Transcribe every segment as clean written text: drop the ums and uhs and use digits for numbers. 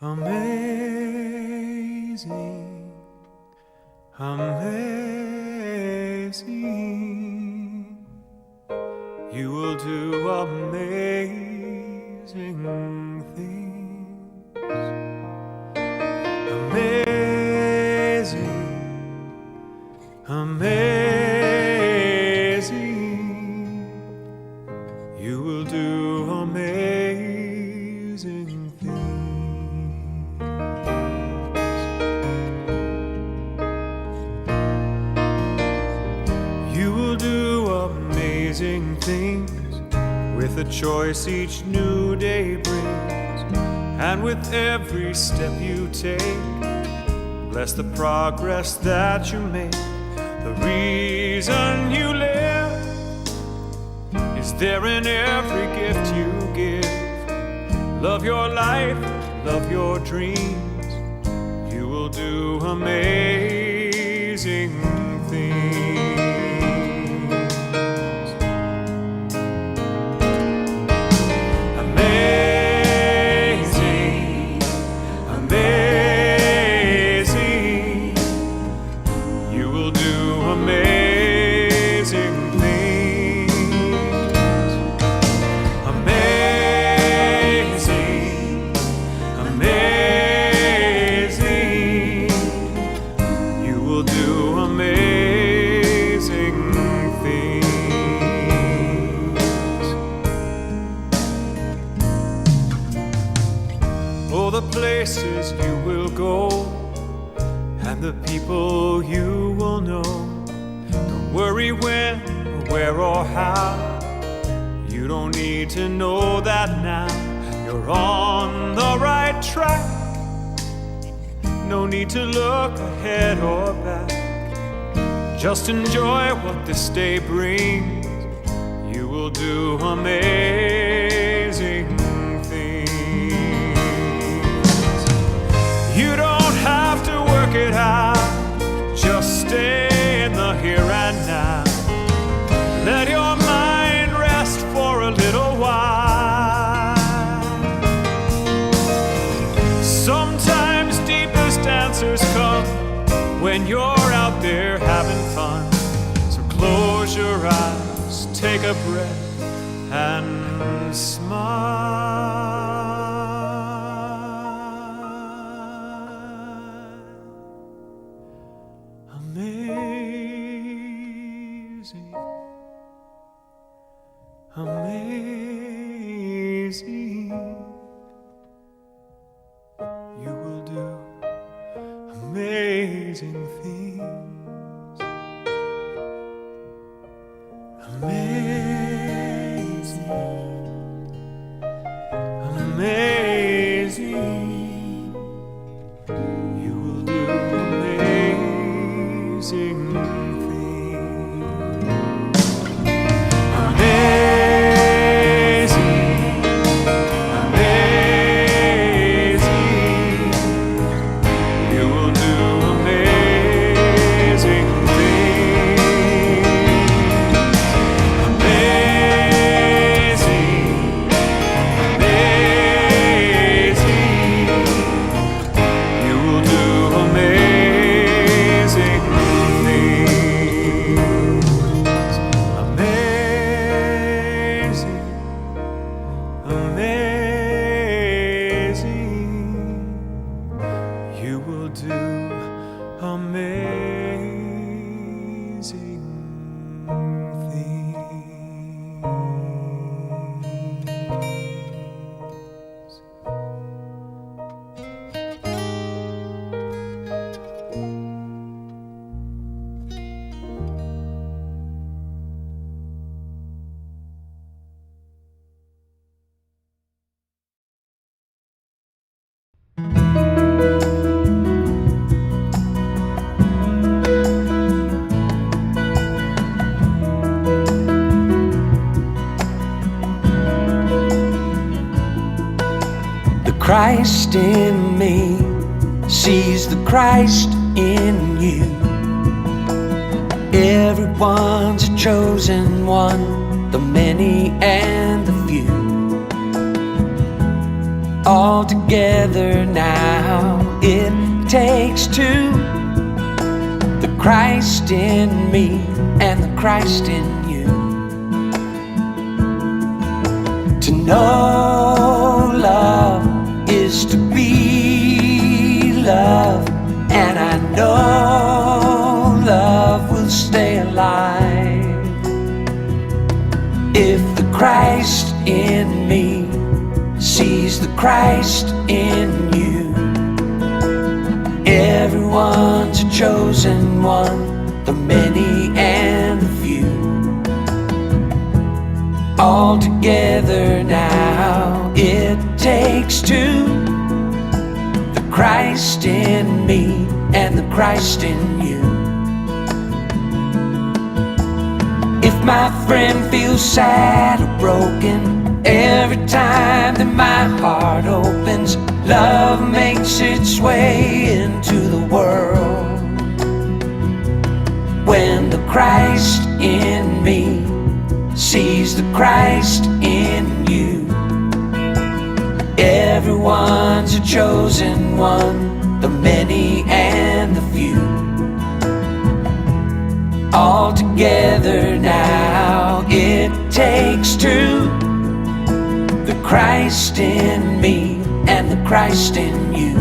Amazing, amazing, you will do amazing things. Amazing, amazing, you will do amazing things. You will do amazing things with the choice each new day brings, and with every step you take. Bless the progress that you make. The reason you live is there in every gift you give. Love your life, love your dreams. You will do amazing things. The places you will go and the people you will know. Don't worry when, or where, or how. You don't need to know that now. You're on the right track. No need to look ahead or back. Just enjoy what this day brings. You will do amazing things. You don't have to work it out, just stay in the here and now. Let your mind rest for a little while. Sometimes deepest answers come when you're out there having fun. So close your eyes, take a breath, and smile. Amazing, amazing, you will do amazing things. Amazing, amazing, you will do amazing you will do amazing things. Christ in me sees the Christ in you. Everyone's a chosen one, the many and the few. all together now. It takes two, the Christ in me and the Christ in you, to know love is to be loved, and I know love will stay alive if the Christ in me sees the Christ in you. Everyone's a chosen one, the many and the few, all together now. It takes two, the Christ in me and the Christ in you. If my friend feels sad or broken, every time that my heart opens, love makes its way into the world. When the Christ in me sees the Christ in you, everyone's a chosen one, the many and the few, all together now. It takes two, the Christ in me and the Christ in you.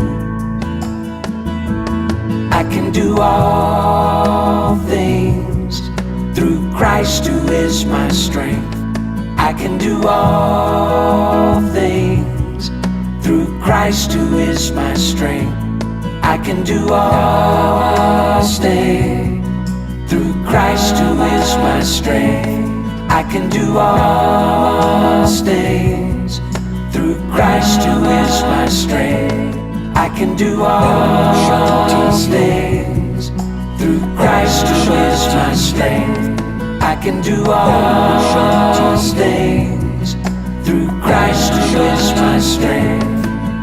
I can do all things through Christ who is my strength. I can do all things through Christ who is my strength. I can do all things through Christ who is my strength. I can do all things through Christ who is my strength. I can do all things through Christ who is my strength. I can do all things through Christ who is my strength.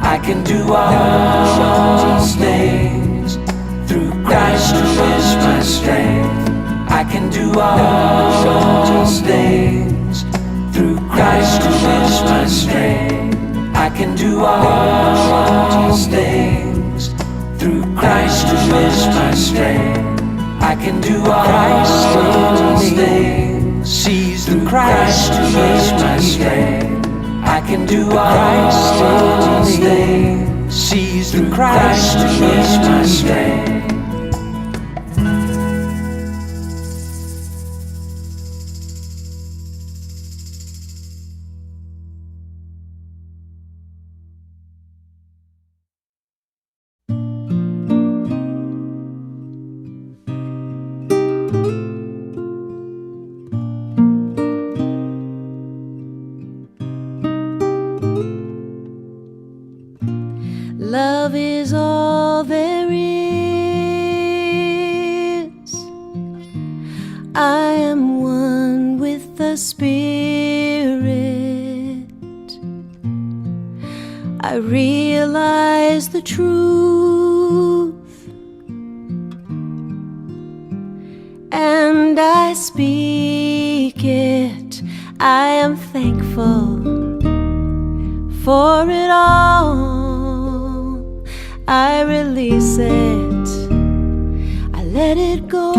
I can do all things through Christ who is my strength. I can do all things through Christ who is my strength. I can do all things through Christ who is my strength. I can do all things sees the Christ who is my strength. I can do all things sees the Christ who is my strength. Love is all there is. I am one with the Spirit. I realize the truth, and I speak it. I am thankful for it all. I release it, I let it go,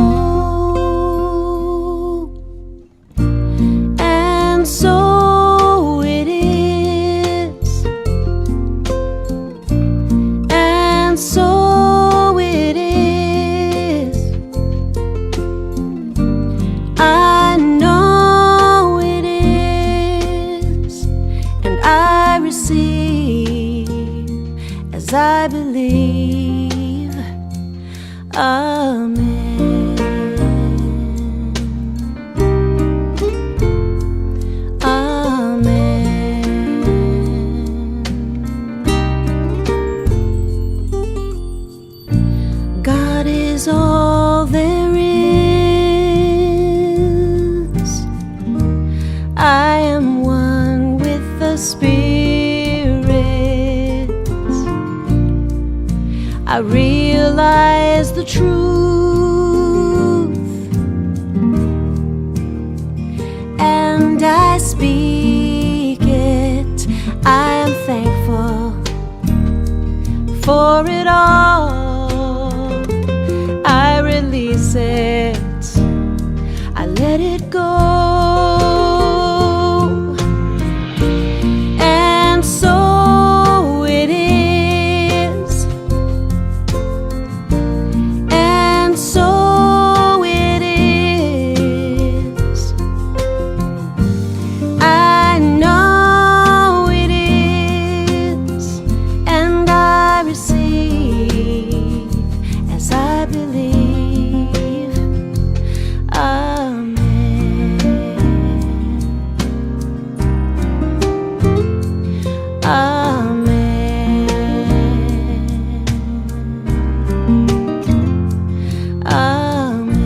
and so it is, and so it is. I know it is, and I receive as I believe. Amen. Amen. God is all there is. I am one with the Spirit. I realize the truth, and I speak it. I am thankful for it all. I release it, I let it go. And so it is, and so it is. I know it is, and I receive as I believe. Amen. Amen. Amen.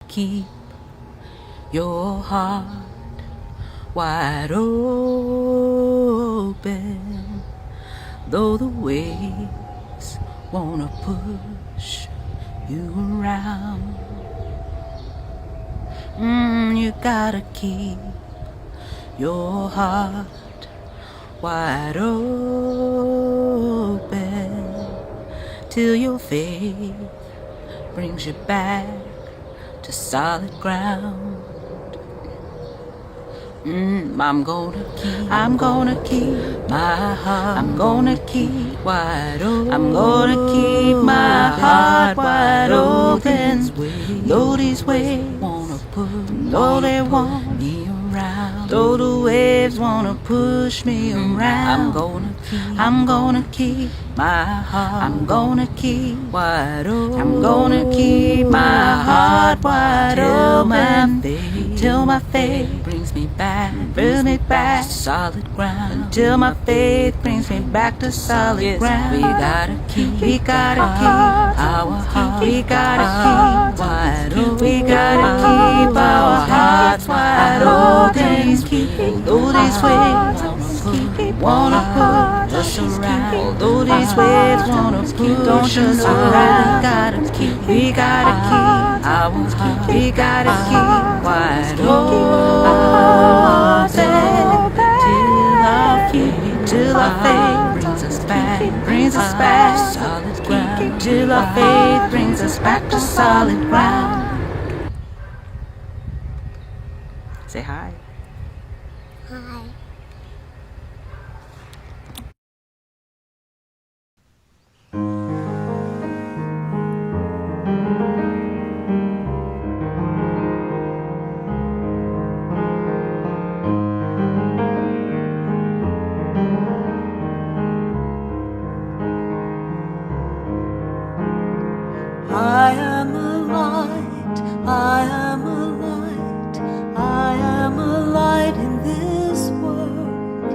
Keep your heart wide open, though the waves wanna push you around. You gotta keep your heart wide open till your faith brings you back to solid ground. I'm gonna keep my heart. I'm gonna keep wide open. I'm gonna keep my heart wide open. Though these waves wanna push, though they want me around, though the waves wanna push me around, I'm gonna keep my heart. I'm gonna keep wide open. I'm gonna keep my heart wide open till my faith brings me back to solid ground. Until my faith brings me back to solid ground. We gotta keep our heart. We gotta keep wide open. We gotta keep our hearts wide open. Though these waves wanna put us around, although these waves wanna push us around, we gotta keep our heart. We gotta keep wide open till our faith brings us back to solid ground. Till our faith brings us back to solid ground. Say hi. Hi. I am a light, I am a light, I am a light in this world.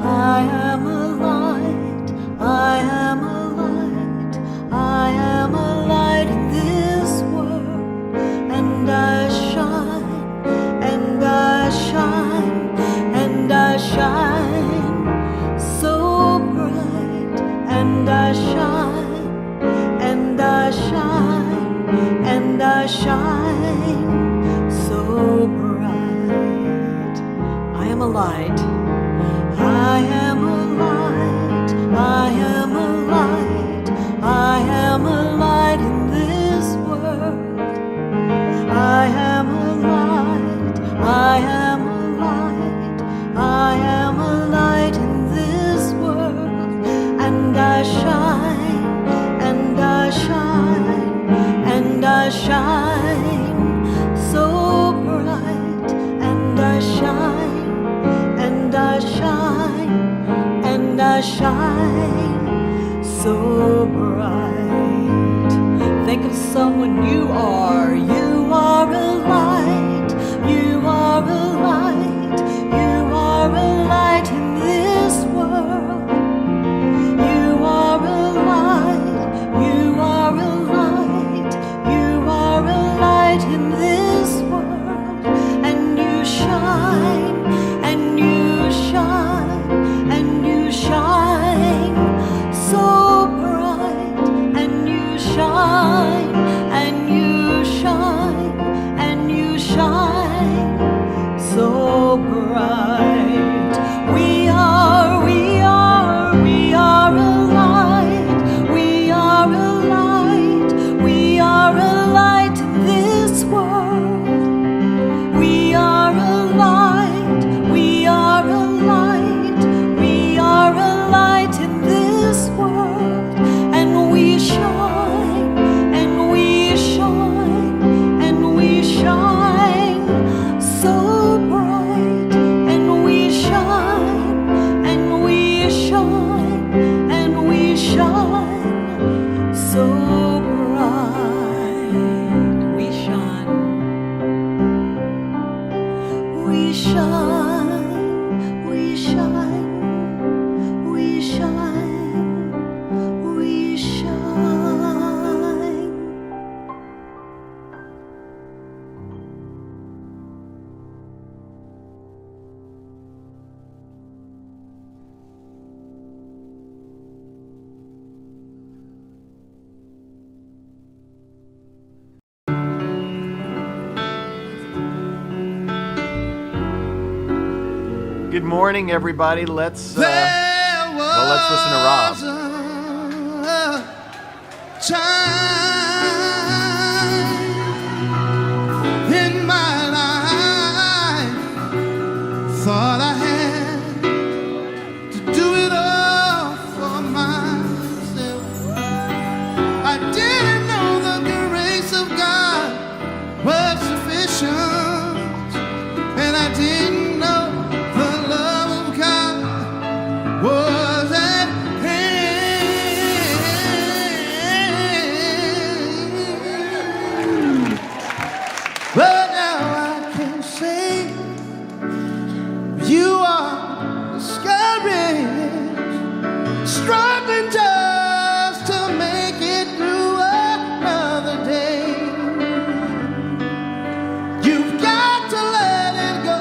I am a light, I am a light, I am a light in this world. And I shine, and I shine, and I shine so bright, and I shine. And I shine, and I shine so bright. I am a light, I am a light, I am a light, I am a light in this world. I am a light, I am a light, I am a light in this world. And I shine, and I shine, and I shine so bright. And I shine, and I shine, and I shine so bright. Think of someone you are. You are a light, you are a light, you are a light in this world. You are a light, you are a light, you are a light in this world. And you shine, and you shine. Good morning, everybody. Let's listen to Rob. Time in my life, thought I had to do it all for myself. I didn't know the grace of God was sufficient, and I didn't know the love of God was at hand. But now I can say you are discouraged, struggling just to make it through another day. You've got to let it go.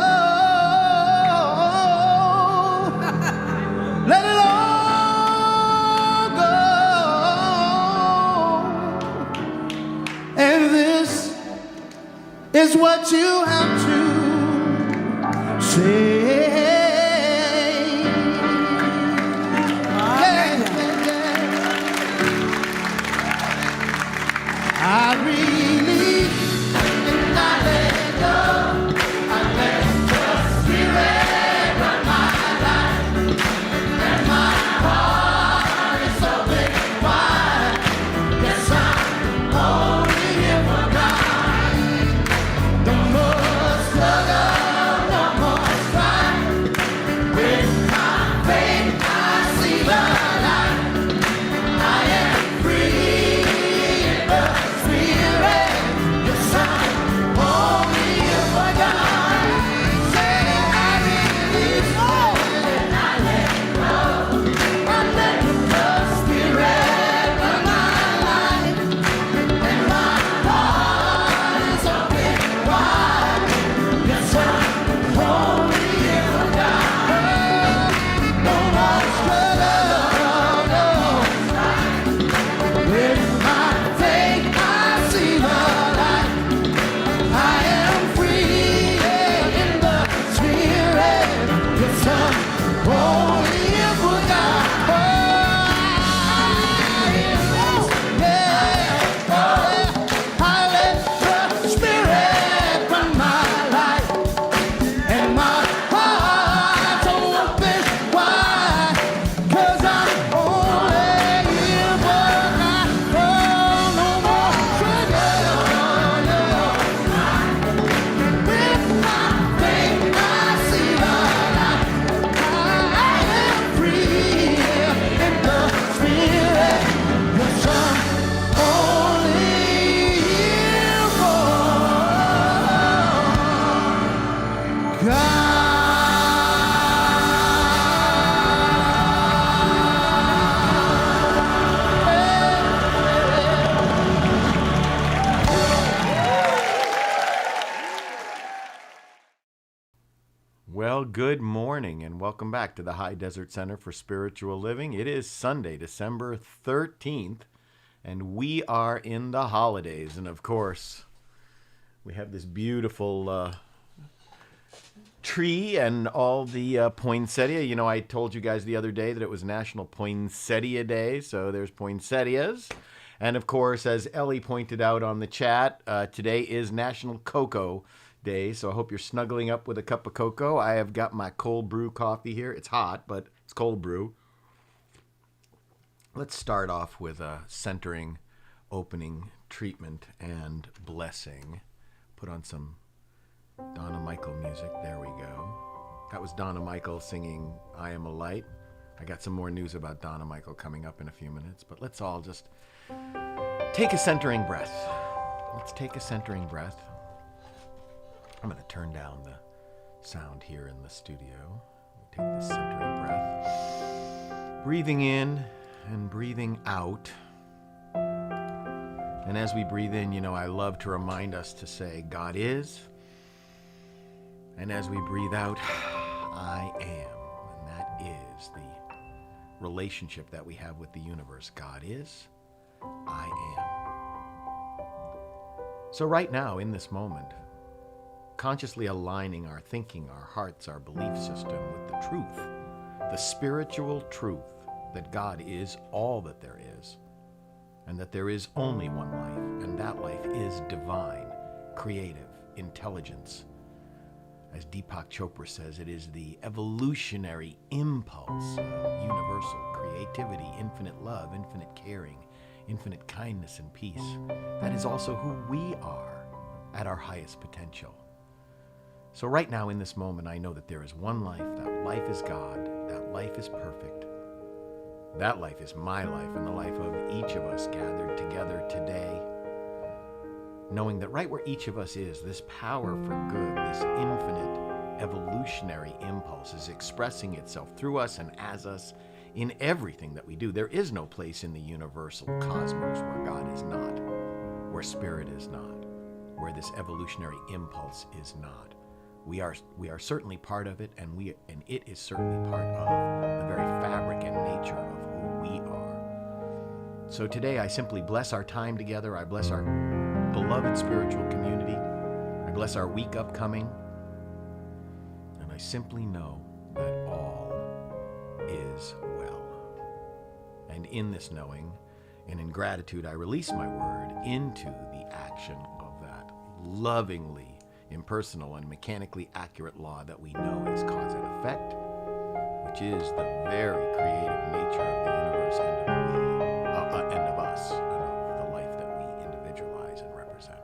Let it all go. And this is what you have to say. I release and I let go. I let the Spirit run my life, and my heart is open wide. Yes, I'm only here for God. No more struggle, no more strife. With my faith, I see the light. I am free in the Spirit. Yes, I'm only here for God. Say I release and I let go. I let the Spirit run my life, and my heart is open wide. Yes, I'm only here for God. No more struggle, no. With my faith, I see the light. I am free in the Spirit. Yes, I'm only here for God. I let the Spirit run my life, and my heart's open wide. 'Cause I'm only here for God. Oh, no more struggle, no. With my faith, I see the light. I am free in the Spirit. Yes, I'm only here for God. Well, good morning and welcome back to the High Desert Center for Spiritual Living. It is Sunday, December 13th, and we are in the holidays. And of course, we have this beautiful tree and all the poinsettia. You know, I told you guys the other day that it was National Poinsettia Day, so there's poinsettias. And of course, as Ellie pointed out on the chat, today is National Cocoa Day, so I hope you're snuggling up with a cup of cocoa. I have got my cold brew coffee here. It's hot, but it's cold brew. Let's start off with a centering, opening treatment, and blessing. Put on some Donna Michael music. There we go. That was Donna Michael singing I Am a Light. I got some more news about Donna Michael coming up in a few minutes, but let's all just take a centering breath. Let's take a centering breath. I'm going to turn down the sound here in the studio. Take this centering breath. Breathing in and breathing out. And as we breathe in, you know, I love to remind us to say, God is. And as we breathe out, I am. And that is the relationship that we have with the universe. God is, I am. So right now, in this moment, consciously aligning our thinking, our hearts, our belief system with the truth, the spiritual truth that God is all that there is, and that there is only one life, and that life is divine, creative, intelligence. As Deepak Chopra says, it is the evolutionary impulse of universal creativity, infinite love, infinite caring, infinite kindness and peace. That is also who we are at our highest potential. So right now in this moment, I know that there is one life. That life is God. That life is perfect. That life is my life and the life of each of us gathered together today, knowing that right where each of us is, this power for good, this infinite evolutionary impulse is expressing itself through us and as us in everything that we do. There is no place in the universal cosmos where God is not, where spirit is not, where this evolutionary impulse is not. We are certainly part of it, and it is certainly part of the very fabric and nature of who we are. So today I simply bless our time together. I bless our beloved spiritual community. I bless our week upcoming. And I simply know that all is well. And in this knowing and in gratitude, I release my word into the action of that lovingly impersonal and mechanically accurate law that we know is cause and effect, which is the very creative nature of the universe and of us, and of the life that we individualize and represent.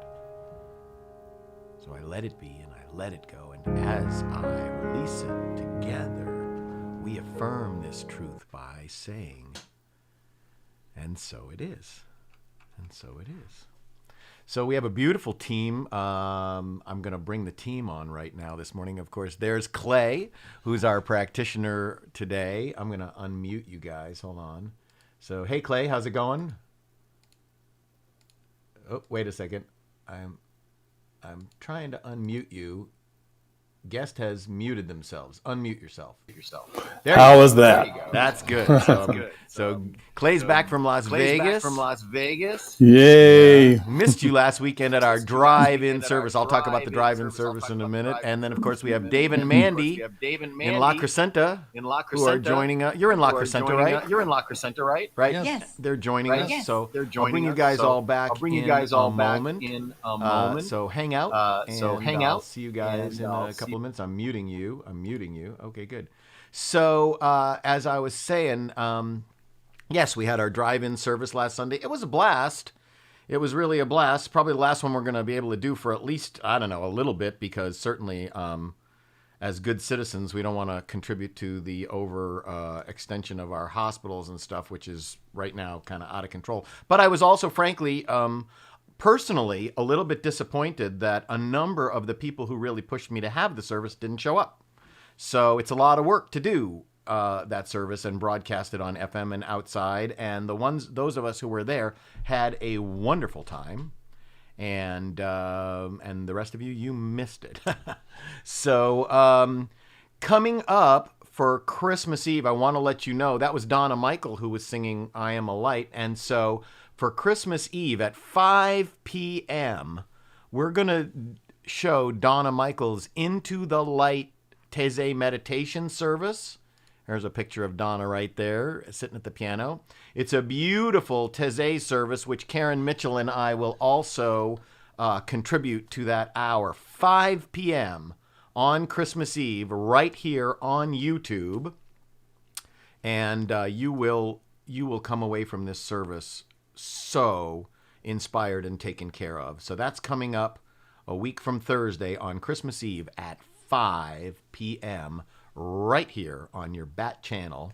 So I let it be and I let it go, and as I release it together, we affirm this truth by saying, and so it is, and so it is. So we have a beautiful team. I'm going to bring the team on right now this morning. Of course, there's Clay, who's our practitioner today. I'm going to unmute you guys. Hold on. So, hey, Clay, how's it going? Oh, wait a second. I'm trying to unmute you. Guest has muted themselves. Unmute yourself. How was that? That's good. So Clay's back from Las Vegas. Yay. Missed you last weekend at our drive-in service. I'll talk about the drive-in service in a minute. And then, of course, we have Dave and Mandy in La Crescenta who are joining us. You're in La Crescenta, right? You're in La Crescenta, right? Right? Yes. They're joining us. Yes. So I'll bring you guys all back in a moment. So hang out. I'll see you guys in a couple of minutes. I'm muting you. Okay, good. So as I was saying, yes, we had our drive-in service last Sunday. It was a blast. It was really a blast. Probably the last one we're going to be able to do for at least, I don't know, a little bit, because certainly as good citizens, we don't want to contribute to the extension of our hospitals and stuff, which is right now kind of out of control. But I was also, frankly, personally a little bit disappointed that a number of the people who really pushed me to have the service didn't show up. So it's a lot of work to do that service and broadcast it on FM and outside. And those of us who were there had a wonderful time. And the rest of you missed it. So coming up for Christmas Eve, I want to let you know that was Donna Michael who was singing I Am a Light. And so for Christmas Eve at 5 p.m., we're going to show Donna Michael's Into the Light Taizé meditation service. There's a picture of Donna right there sitting at the piano. It's a beautiful Taizé service, which Karen Mitchell and I will also contribute to that hour. 5 p.m. on Christmas Eve, right here on YouTube. And you will come away from this service so inspired and taken care of. So that's coming up a week from Thursday on Christmas Eve at 5 p.m. right here on your Bat channel.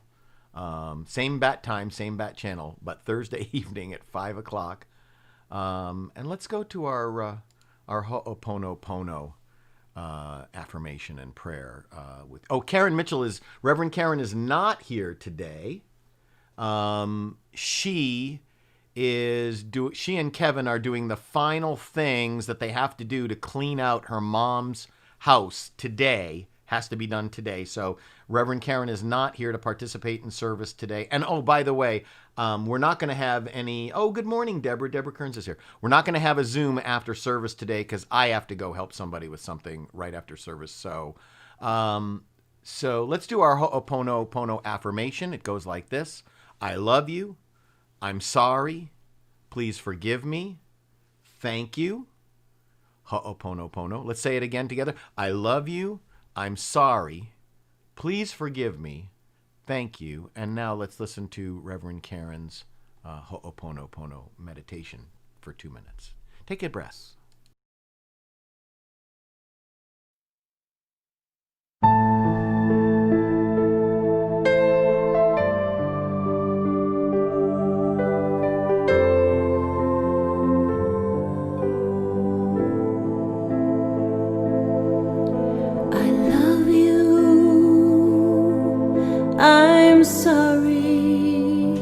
Same Bat time, same Bat channel, but Thursday evening at 5 o'clock. And let's go to our Ho'oponopono affirmation and prayer. Karen Mitchell Reverend Karen is not here today. She and Kevin are doing the final things that they have to do to clean out her mom's house today. Has to be done today. So Reverend Karen is not here to participate in service today. And oh, by the way, we're not going to have any... Oh, good morning, Deborah. Deborah Kearns is here. We're not going to have a Zoom after service today because I have to go help somebody with something right after service. So let's do our Ho'oponopono affirmation. It goes like this. I love you. I'm sorry. Please forgive me. Thank you. Ho'oponopono. Let's say it again together. I love you. I'm sorry. Please forgive me. Thank you. And now let's listen to Reverend Karen's Ho'oponopono meditation for 2 minutes. Take a breath. I'm sorry,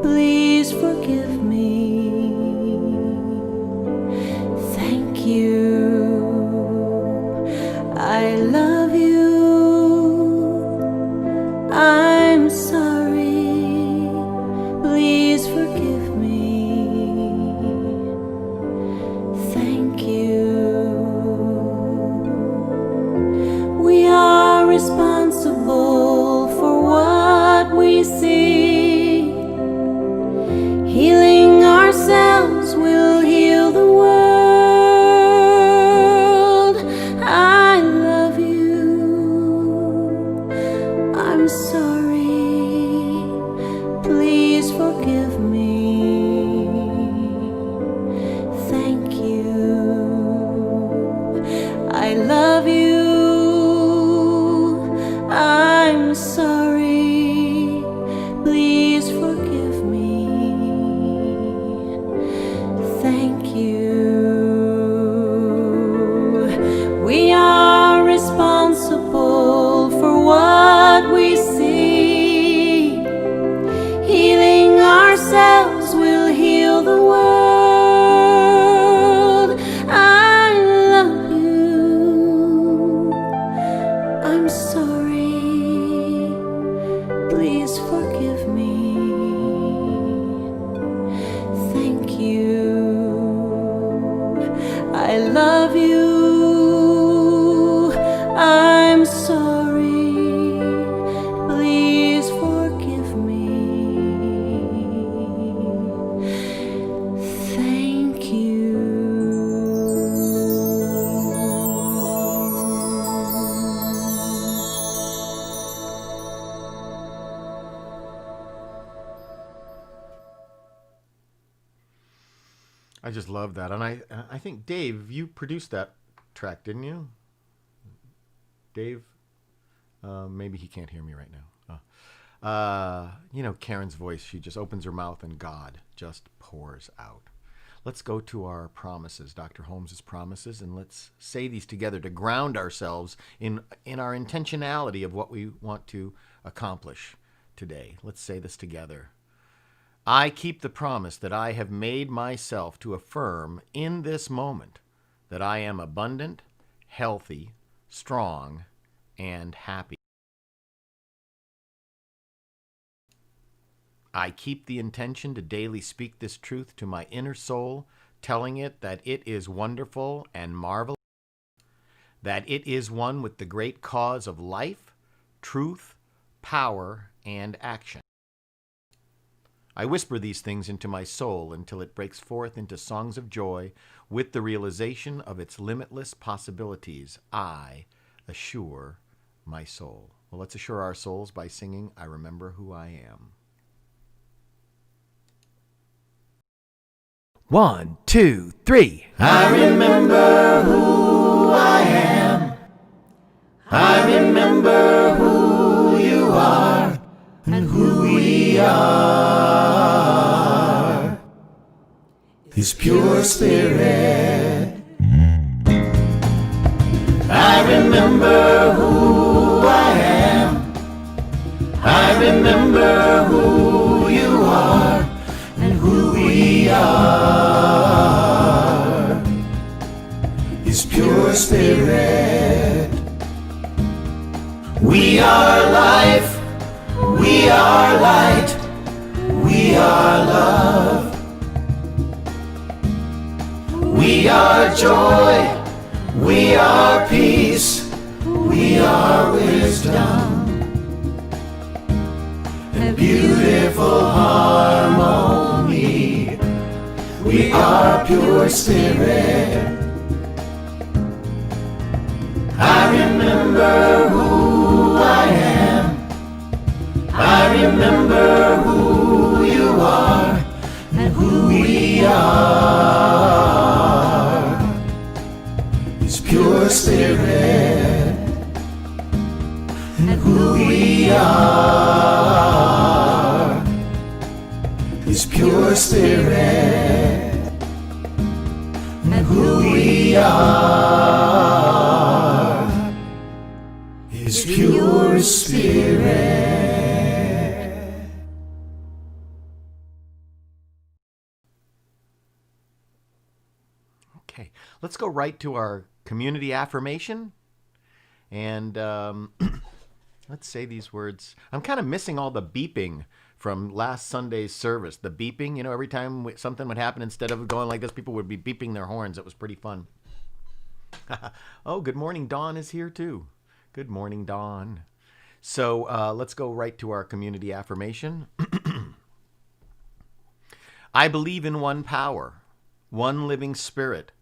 please forgive me. Thank you. I love you. I'm sorry, please forgive me. Thank you. We are responsible for what we see. Healing ourselves will heal the world. I love you. I'm sorry. Please forgive me. Thank you. I love you. I'm sorry, please forgive me. Thank you. We are responsible for what we see. Healing ourselves will heal the world. I love you. I'm sorry. Please forgive me. Thank you. I love you. I'm sorry. Please forgive me. Thank you. I just love that. And I think, Dave, you produced that track, didn't you? Dave? Maybe he can't hear me right now. Karen's voice, she just opens her mouth and God just pours out. Let's go to our promises, Dr. Holmes's promises, and let's say these together to ground ourselves in our intentionality of what we want to accomplish today. Let's say this together. I keep the promise that I have made myself to affirm in this moment that I am abundant, healthy, strong, and happy. I keep the intention to daily speak this truth to my inner soul, telling it that it is wonderful and marvelous, that it is one with the great cause of life, truth, power, and action. I whisper these things into my soul until it breaks forth into songs of joy with the realization of its limitless possibilities. I assure my soul. Well, let's assure our souls by singing, I Remember Who I Am. 1, 2, 3. I remember who I am. I remember who you are and who we are. His pure spirit. I remember who I am. I remember who you are and who we are. His pure spirit. We are life, we are light, we are love. We are joy, we are peace, we are wisdom, and beautiful harmony. We are pure spirit. I remember who I am. I remember who you are and who we are. Is pure spirit and who we are. Is pure spirit and who we are. Is pure spirit. Okay, let's go right to our community affirmation. And let's say these words. I'm kind of missing all the beeping from last Sunday's service. The beeping, you know, every time something would happen, instead of going like this, people would be beeping their horns. It was pretty fun. Oh, good morning. Dawn is here too. Good morning, Dawn. So let's go right to our community affirmation. I believe in one power, one living spirit,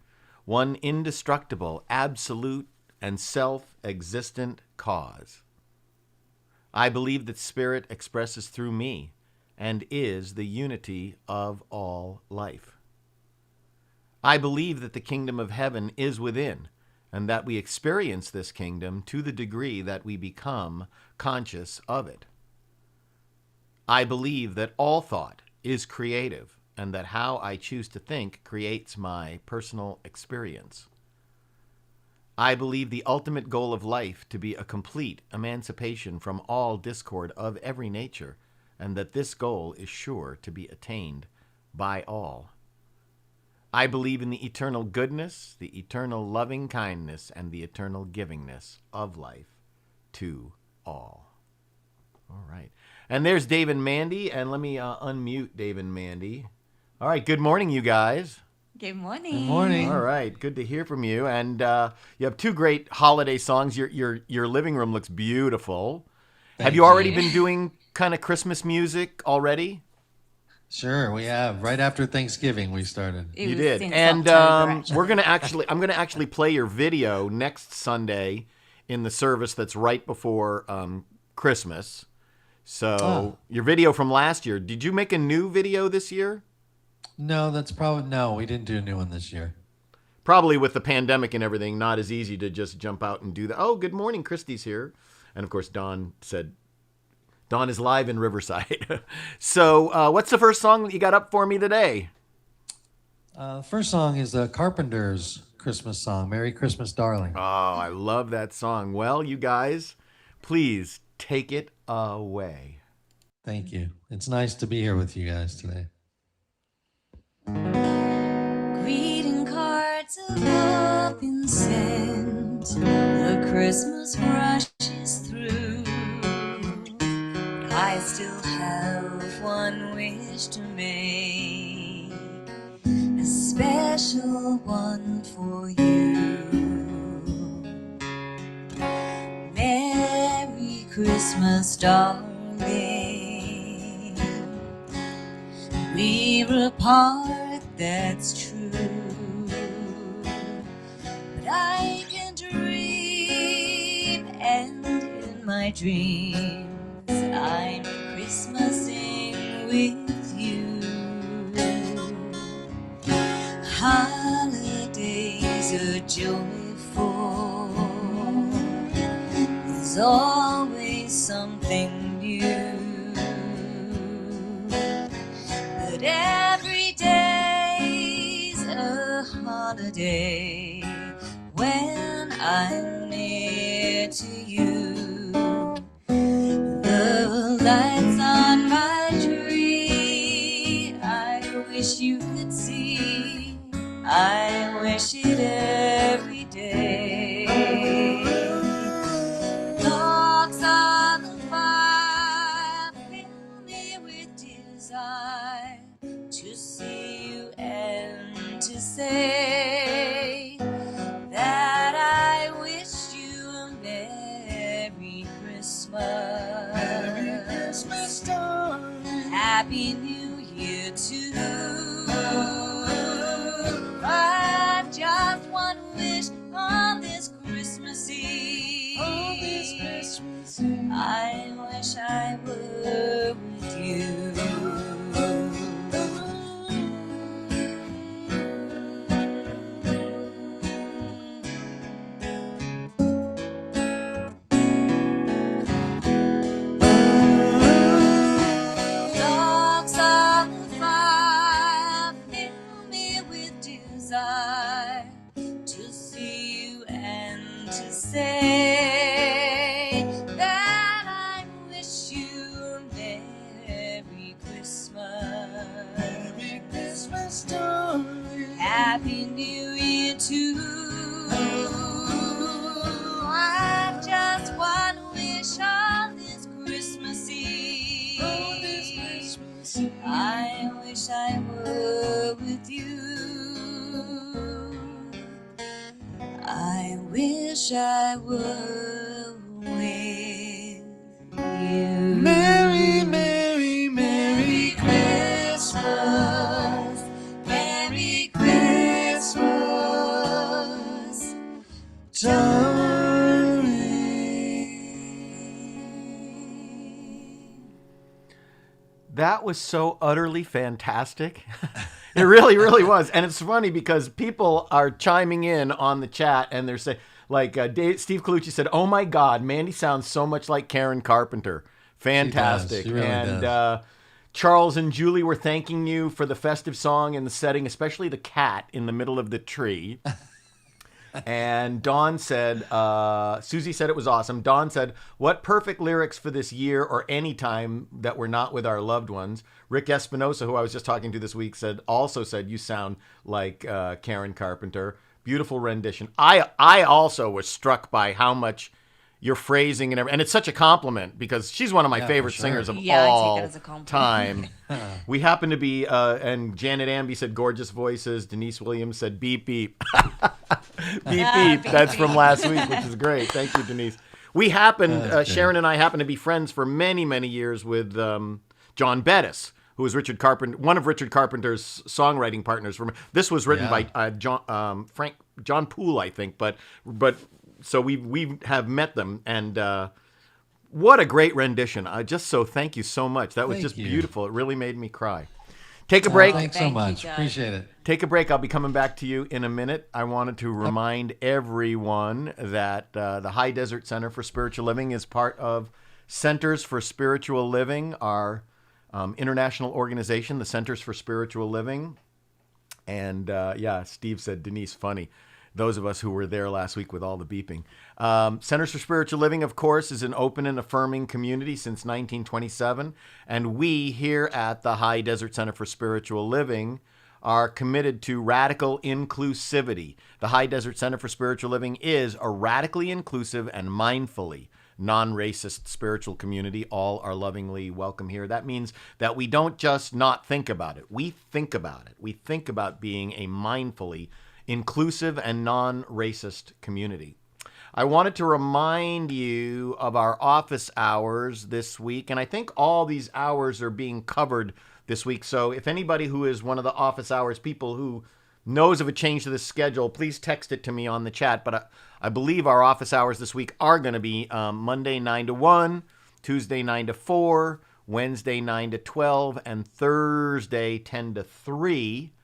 one indestructible, absolute, and self-existent cause. I believe that spirit expresses through me and is the unity of all life. I believe that the kingdom of heaven is within, and that we experience this kingdom to the degree that we become conscious of it. I believe that all thought is creative, and that how I choose to think creates my personal experience. I believe the ultimate goal of life to be a complete emancipation from all discord of every nature, and that this goal is sure to be attained by all. I believe in the eternal goodness, the eternal loving kindness, and the eternal givingness of life to all. All right. And there's Dave and Mandy, and let me unmute Dave and Mandy. All right, good morning, you guys. Good morning. Good morning. All right, good to hear from you. And you have two great holiday songs. Your living room looks beautiful. Have you already been doing kind of Christmas music already? Sure, we have. Right after Thanksgiving, we started. It You was did. since And October, actually. I'm gonna actually play your video next Sunday in the service that's right before Christmas. So your video from last year. Did you make a new video this year? No, we didn't do a new one this year. Probably with the pandemic and everything, not as easy to just jump out and do that. Oh, good morning, Christy's here. And of course, Dawn is live in Riverside. So what's the first song that you got up for me today? First song is the Carpenters' Christmas song, Merry Christmas, Darling. Oh, I love that song. Well, you guys, please take it away. Thank you. It's nice to be here with you guys today. Greeting cards have all been sent. The Christmas rush is through. But I still have one wish to make, a special one for you. Merry Christmas, darling. We're apart, that's true, but I can dream, and in my dreams I'm Christmasing with you. Holidays are joyful, there's always something new. But every day's a holiday when I'm near to you. The lights on my tree, I wish you could see. I wish it every day. Dogs are desire to see you and to say that I wish you a Merry Christmas. Merry Christmas, darling. Happy New Year too. I just one wish on this Christmas Eve. On this Christmas Eve. I wish I were with you. Logs on the fire fill me with desire to see you and to say that I wish you a Merry Christmas. Merry Christmas, darling. Happy New Year too. I just one wish on this Christmas Eve. Oh, this Christmas Eve. I wish I were with you. I wish I were with you. Merry, Merry, Merry Christmas. Merry Christmas, darling. That was so utterly fantastic. It really, really was. And it's funny because people are chiming in on the chat and they're saying, like Steve Colucci said, "Oh my God, Mandy sounds so much like Karen Carpenter." Fantastic. She really and does. Charles and Julie were thanking you for the festive song and the setting, especially the cat in the middle of the tree. And Dawn said, Susie said it was awesome. Dawn said, "What perfect lyrics for this year or any time that we're not with our loved ones." Rick Espinosa, who I was just talking to this week, also said, "You sound like Karen Carpenter." Beautiful rendition. I also was struck by how much your phrasing and everything, and it's such a compliment because she's one of my favorite singers of I take it all as a compliment. time. We happen to be, and Janet Amby said gorgeous voices. Denise Williams said beep beep. Beep beep. That's from last week, which is great. Thank you, Denise. We happened, Sharon and I happened to be friends for many, many years with John Bettis, who was one of Richard Carpenter's songwriting partners. This was written by John Poole, I think, but so we have met them, and what a great rendition! Thank you so much. That was beautiful. It really made me cry. Take a break. Thanks so much. Appreciate it. Take a break. I'll be coming back to you in a minute. I wanted to remind everyone that the High Desert Center for Spiritual Living is part of Centers for Spiritual Living, our international organization, the Centers for Spiritual Living. And Steve said, Denise, funny. Those of us who were there last week with all the beeping. Centers for Spiritual Living, of course, is an open and affirming community since 1927. And we here at the High Desert Center for Spiritual Living are committed to radical inclusivity. The High Desert Center for Spiritual Living is a radically inclusive and mindfully non-racist spiritual community. All are lovingly welcome here. That means that we don't just not think about it. We think about it. We think about being a mindfully inclusive and non-racist community. I wanted to remind you of our office hours this week, and I think all these hours are being covered this week. So if anybody who is one of the office hours people who knows of a change to the schedule, please text it to me on the chat. But I believe our office hours this week are going to be Monday 9 to 1, Tuesday 9 to 4, Wednesday 9 to 12, and Thursday 10 to 3.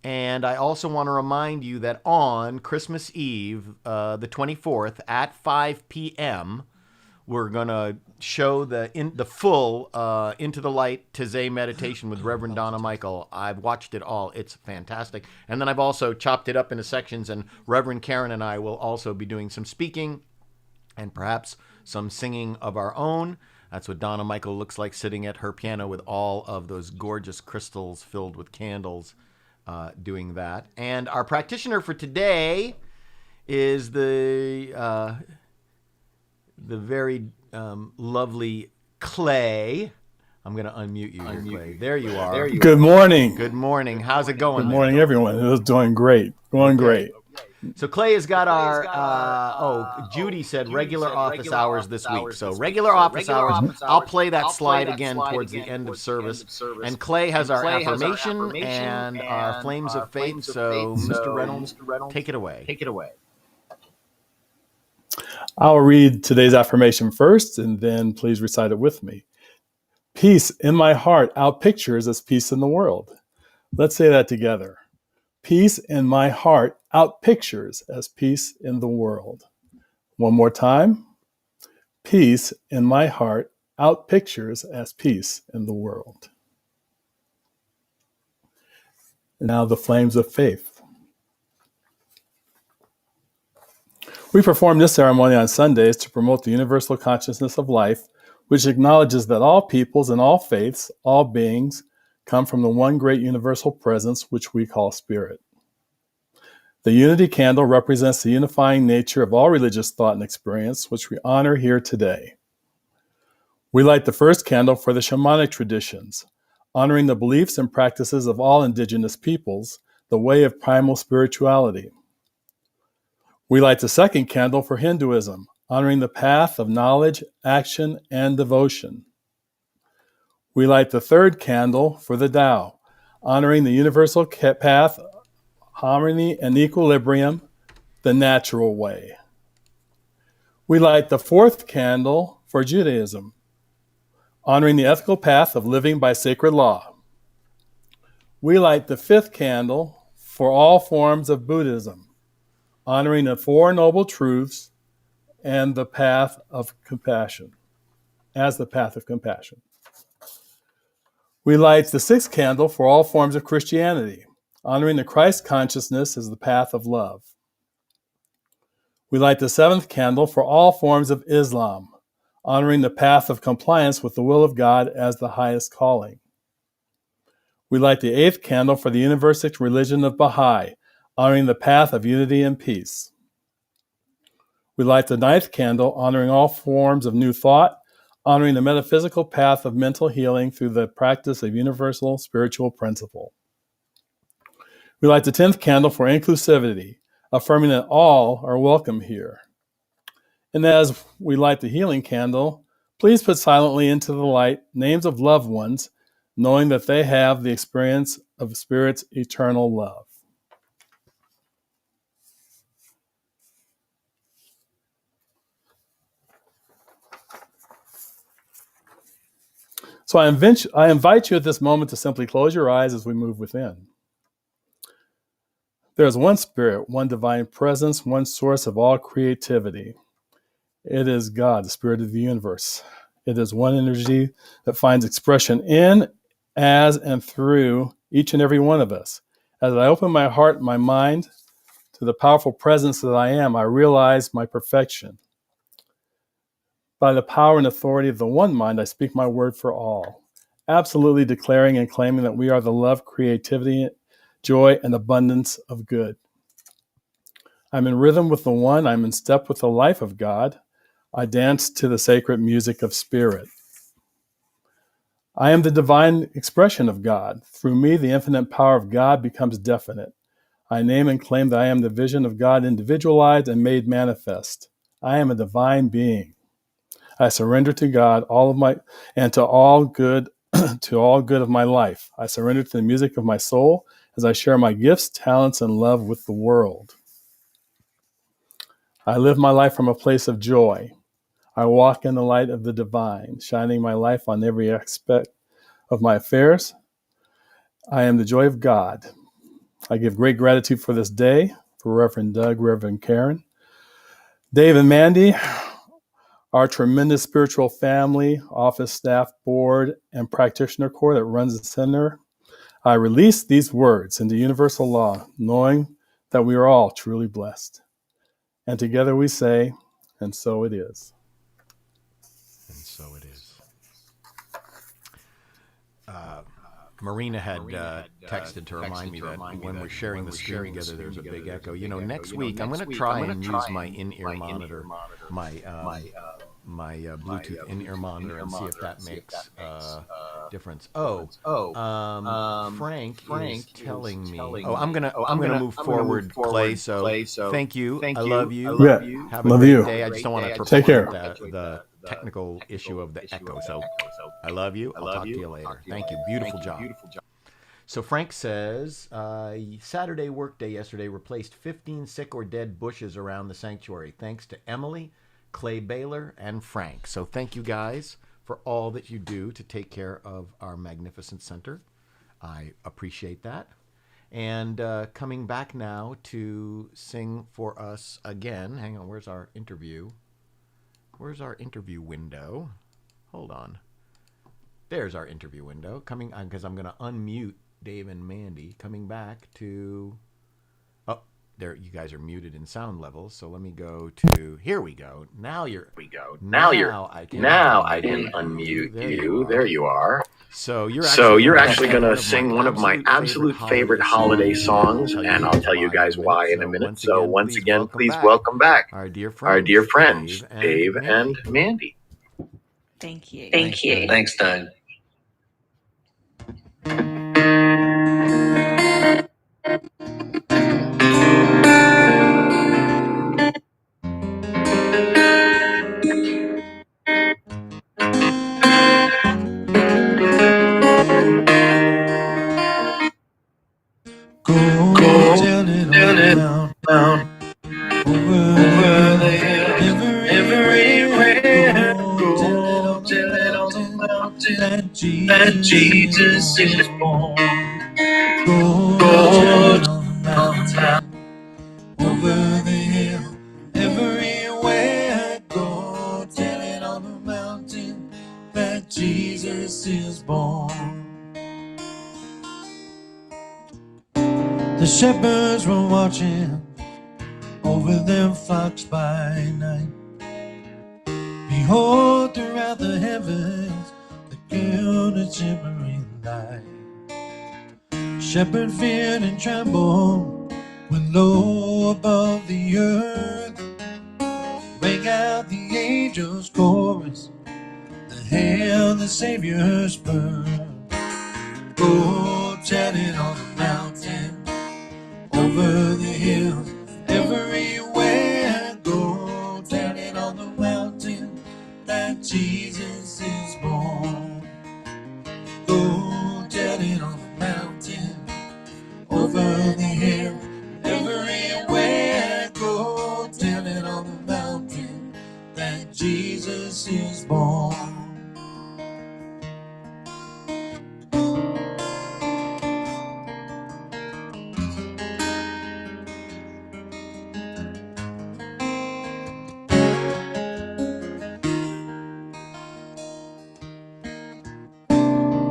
And I also want to remind you that on Christmas Eve, the 24th, at 5 p.m., we're going to show the full Into the Light Taizé meditation with Reverend Donna Michael. I've watched it all. It's fantastic. And then I've also chopped it up into sections, and Reverend Karen and I will also be doing some speaking and perhaps some singing of our own. That's what Donna Michael looks like sitting at her piano with all of those gorgeous crystals filled with candles. Doing that. And our practitioner for today is the very lovely Clay. I'm going to unmute you here, Clay. There you are. Good morning. Good morning. How's it going? Good morning, everyone. It was doing great. Going great. So Clay has got our, Judy said regular office hours this week. So regular office hours, I'll play that slide again towards the end of service. And Clay has our affirmation and our flames of faith. So Mr. Reynolds, take it away. I'll read today's affirmation first, and then please recite it with me. Peace in my heart outpictures as peace in the world. Let's say that together. Peace in my heart outpictures as peace in the world. One more time. Peace in my heart outpictures as peace in the world. Now the flames of faith. We perform this ceremony on Sundays to promote the universal consciousness of life, which acknowledges that all peoples and all faiths, all beings, come from the one great universal presence, which we call Spirit. The unity candle represents the unifying nature of all religious thought and experience, which we honor here today. We light the first candle for the shamanic traditions, honoring the beliefs and practices of all indigenous peoples, the way of primal spirituality. We light the second candle for Hinduism, honoring the path of knowledge, action, and devotion. We light the third candle for the Tao, honoring the universal path, harmony, and equilibrium, the natural way. We light the fourth candle for Judaism, honoring the ethical path of living by sacred law. We light the fifth candle for all forms of Buddhism, honoring the Four Noble Truths and the path of compassion, as the path of compassion. We light the sixth candle for all forms of Christianity, honoring the Christ consciousness as the path of love. We light the seventh candle for all forms of Islam, honoring the path of compliance with the will of God as the highest calling. We light the eighth candle for the universal religion of Baha'i, honoring the path of unity and peace. We light the ninth candle, honoring all forms of new thought, honoring the metaphysical path of mental healing through the practice of universal spiritual principle. We light the 10th candle for inclusivity, affirming that all are welcome here. And as we light the healing candle, please put silently into the light names of loved ones, knowing that they have the experience of Spirit's eternal love. So I invite you at this moment to simply close your eyes as we move within. There is one Spirit, one divine presence, one source of all creativity. It is God, the Spirit of the universe. It is one energy that finds expression in, as, and through each and every one of us. As I open my heart and my mind to the powerful presence that I am, I realize my perfection. By the power and authority of the one mind, I speak my word for all, absolutely declaring and claiming that we are the love, creativity, joy, and abundance of good. I'm in rhythm with the one. I'm in step with the life of God. I dance to the sacred music of Spirit. I am the divine expression of God. Through me, the infinite power of God becomes definite. I name and claim that I am the vision of God individualized and made manifest. I am a divine being. I surrender to God all of my and to all good of my life. I surrender to the music of my soul as I share my gifts, talents, and love with the world. I live my life from a place of joy. I walk in the light of the divine, shining my life on every aspect of my affairs. I am the joy of God. I give great gratitude for this day, for Reverend Doug, Reverend Karen, Dave and Mandy, our tremendous spiritual family, office staff, board, and practitioner corps that runs the center. I release these words into universal law, knowing that we are all truly blessed. And together we say, and so it is. And so it is. Marina had texted to remind me that when we're sharing the screen together, there's a big echo. You know, next week I'm going to try and use my in-ear monitor, my Bluetooth in-ear monitor, and see if that makes difference? Frank is telling me. Oh, I'm gonna move forward, Clay. So thank you. I love you. Yeah. Have a Love great you. day. I just don't want to Take care. the technical issue of the echo. So I love you. I'll talk to you later. Thank you. Beautiful job. So Frank says, Saturday workday yesterday replaced 15 sick or dead bushes around the sanctuary. Thanks to Emily, Clay Baylor, and Frank. So thank you guys for all that you do to take care of our magnificent center. I appreciate that. And coming back now to sing for us again. Hang on, where's our interview? Where's our interview window? Hold on. There's our interview window. Coming on, because I'm going to unmute Dave and Mandy. Coming back to... Oh, there, you guys are muted in sound levels. So let me go to... Here we go. Now I can unmute you. There you are. So you're actually going to sing one of my absolute favorite holiday songs, and I'll tell you guys why in a minute. So once again, please welcome back our dear friends, Dave and Mandy. Thank you. Thank you. Thanks, Doug. Go tell it on down over the hill, everywhere. Go tell it on the mountain that Jesus is born. Go tell it on the mountain, over the hill, everywhere. Go tell it on the mountain that Jesus is born. The shepherds were watching over their flocks by night. Behold, throughout the heavens, the gilded shimmering light. Shepherd feared and trembled when low above the earth rang out the angels' chorus, the hail the Savior's birth. Go tell it on the mountain, over the hills, everywhere. Go tell it on the mountain that Jesus is born. Go tell it on the mountain, over the hill, everywhere. Go tell it on the mountain that Jesus is born.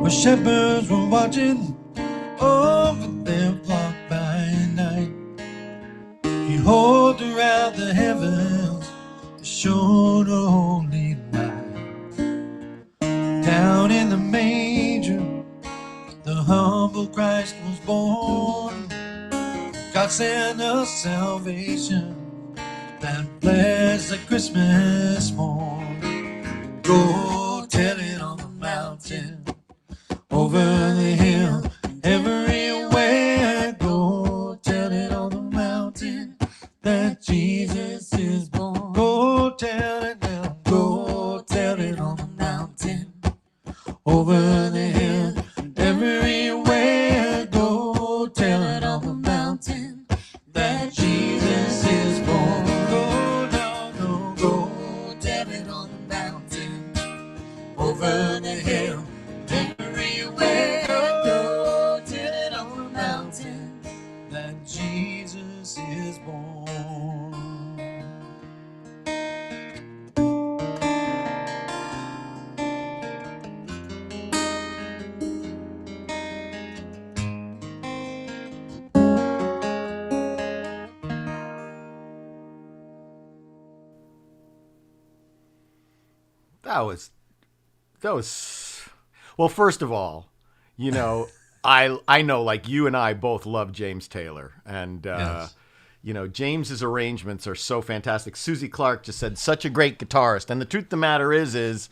Where shepherds were watching over their flock by night. Behold, throughout the heavens there shone a holy light. Down in the manger the humble Christ was born. God sent us salvation that blessed Christmas morn. Go tell it on the mountain, over the hill, everywhere. Go tell it on the mountain that Jesus is born. Go tell it now. Go tell it on the mountain, over the hill, everywhere. Go tell it on the mountain that Jesus is born. Go down, go tell it on the mountain, over the hill, everywhere. Go tell it on the mountain that Jesus is born. That was well, first of all, you know, I know, like, you and I both love James Taylor, and Yes. you know, James's arrangements are so fantastic. Susie Clark just said, such a great guitarist. And the truth of the matter is,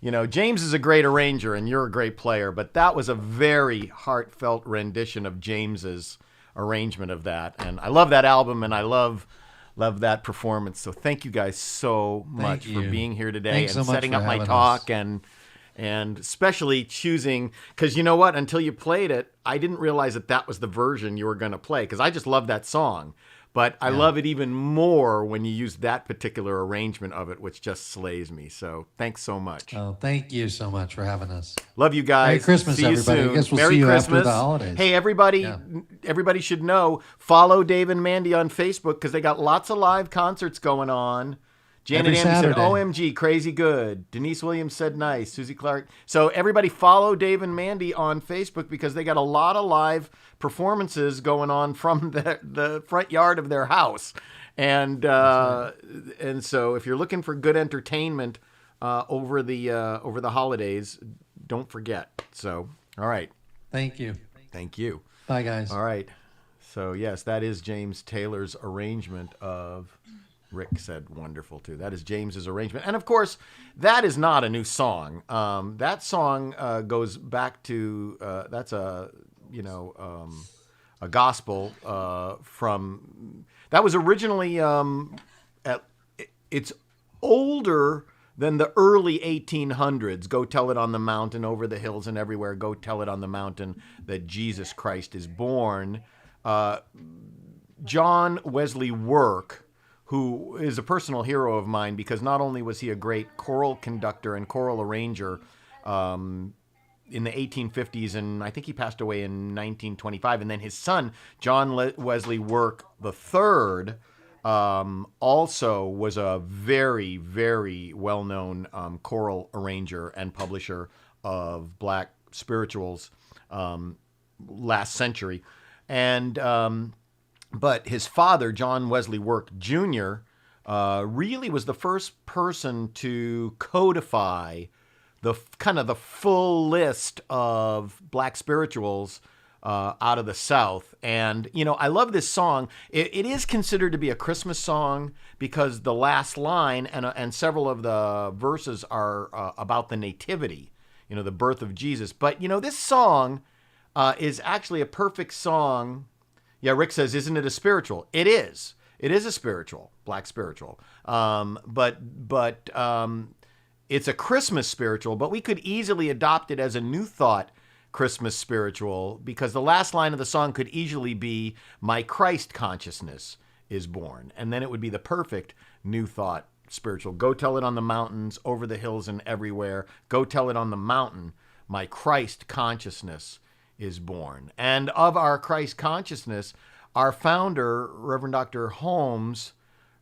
James is a great arranger and you're a great player, but that was a very heartfelt rendition of James's arrangement of that. And I love that album and I love that performance. So thank you guys so much for being here today. Thanks and so much setting for up my having talk us. and especially choosing, because you know what? Until you played it, I didn't realize that was the version you were going to play, because I just love that song. But I love it even more when you use that particular arrangement of it, which just slays me. So thanks so much. Oh, thank you so much for having us. Love you guys. Merry Christmas, see you everybody. soon. I guess we'll Merry see you Christmas. after the holidays. Hey, everybody! Yeah. Everybody should know. Follow Dave and Mandy on Facebook because they got lots of live concerts going on. Janet Every Andy said, Saturday. "OMG, crazy good." Denise Williams said, "Nice." Susie Clark. So everybody follow Dave and Mandy on Facebook because they got a lot of live performances going on from the front yard of their house. And so if you're looking for good entertainment over the holidays, don't forget. So, all right. Thank you. Thank you. Bye, guys. All right. So, yes, that is James Taylor's arrangement of... Rick said wonderful, too. That is James's arrangement. And, of course, that is not a new song. That song goes back to... that's a gospel from... That was originally... it's older than the early 1800s. Go tell it on the mountain, over the hills and everywhere. Go tell it on the mountain that Jesus Christ is born. John Wesley Work, who is a personal hero of mine because not only was he a great choral conductor and choral arranger in the 1850s, and I think he passed away in 1925, and then his son, John Wesley Work III, also was a very, very well-known choral arranger and publisher of black spirituals last century. And but his father, John Wesley Work Jr., really was the first person to codify the full list of black spirituals out of the South. And, I love this song. It is considered to be a Christmas song because the last line and several of the verses are about the nativity, the birth of Jesus. But, this song is actually a perfect song. Yeah, Rick says, isn't it a spiritual? It is. It is a spiritual, black spiritual. But it's a Christmas spiritual, but we could easily adopt it as a New Thought Christmas spiritual because the last line of the song could easily be, my Christ consciousness is born. And then it would be the perfect New Thought spiritual. Go tell it on the mountains, over the hills and everywhere. Go tell it on the mountain, my Christ consciousness is born. And of our Christ consciousness, our founder, Reverend Dr. Holmes,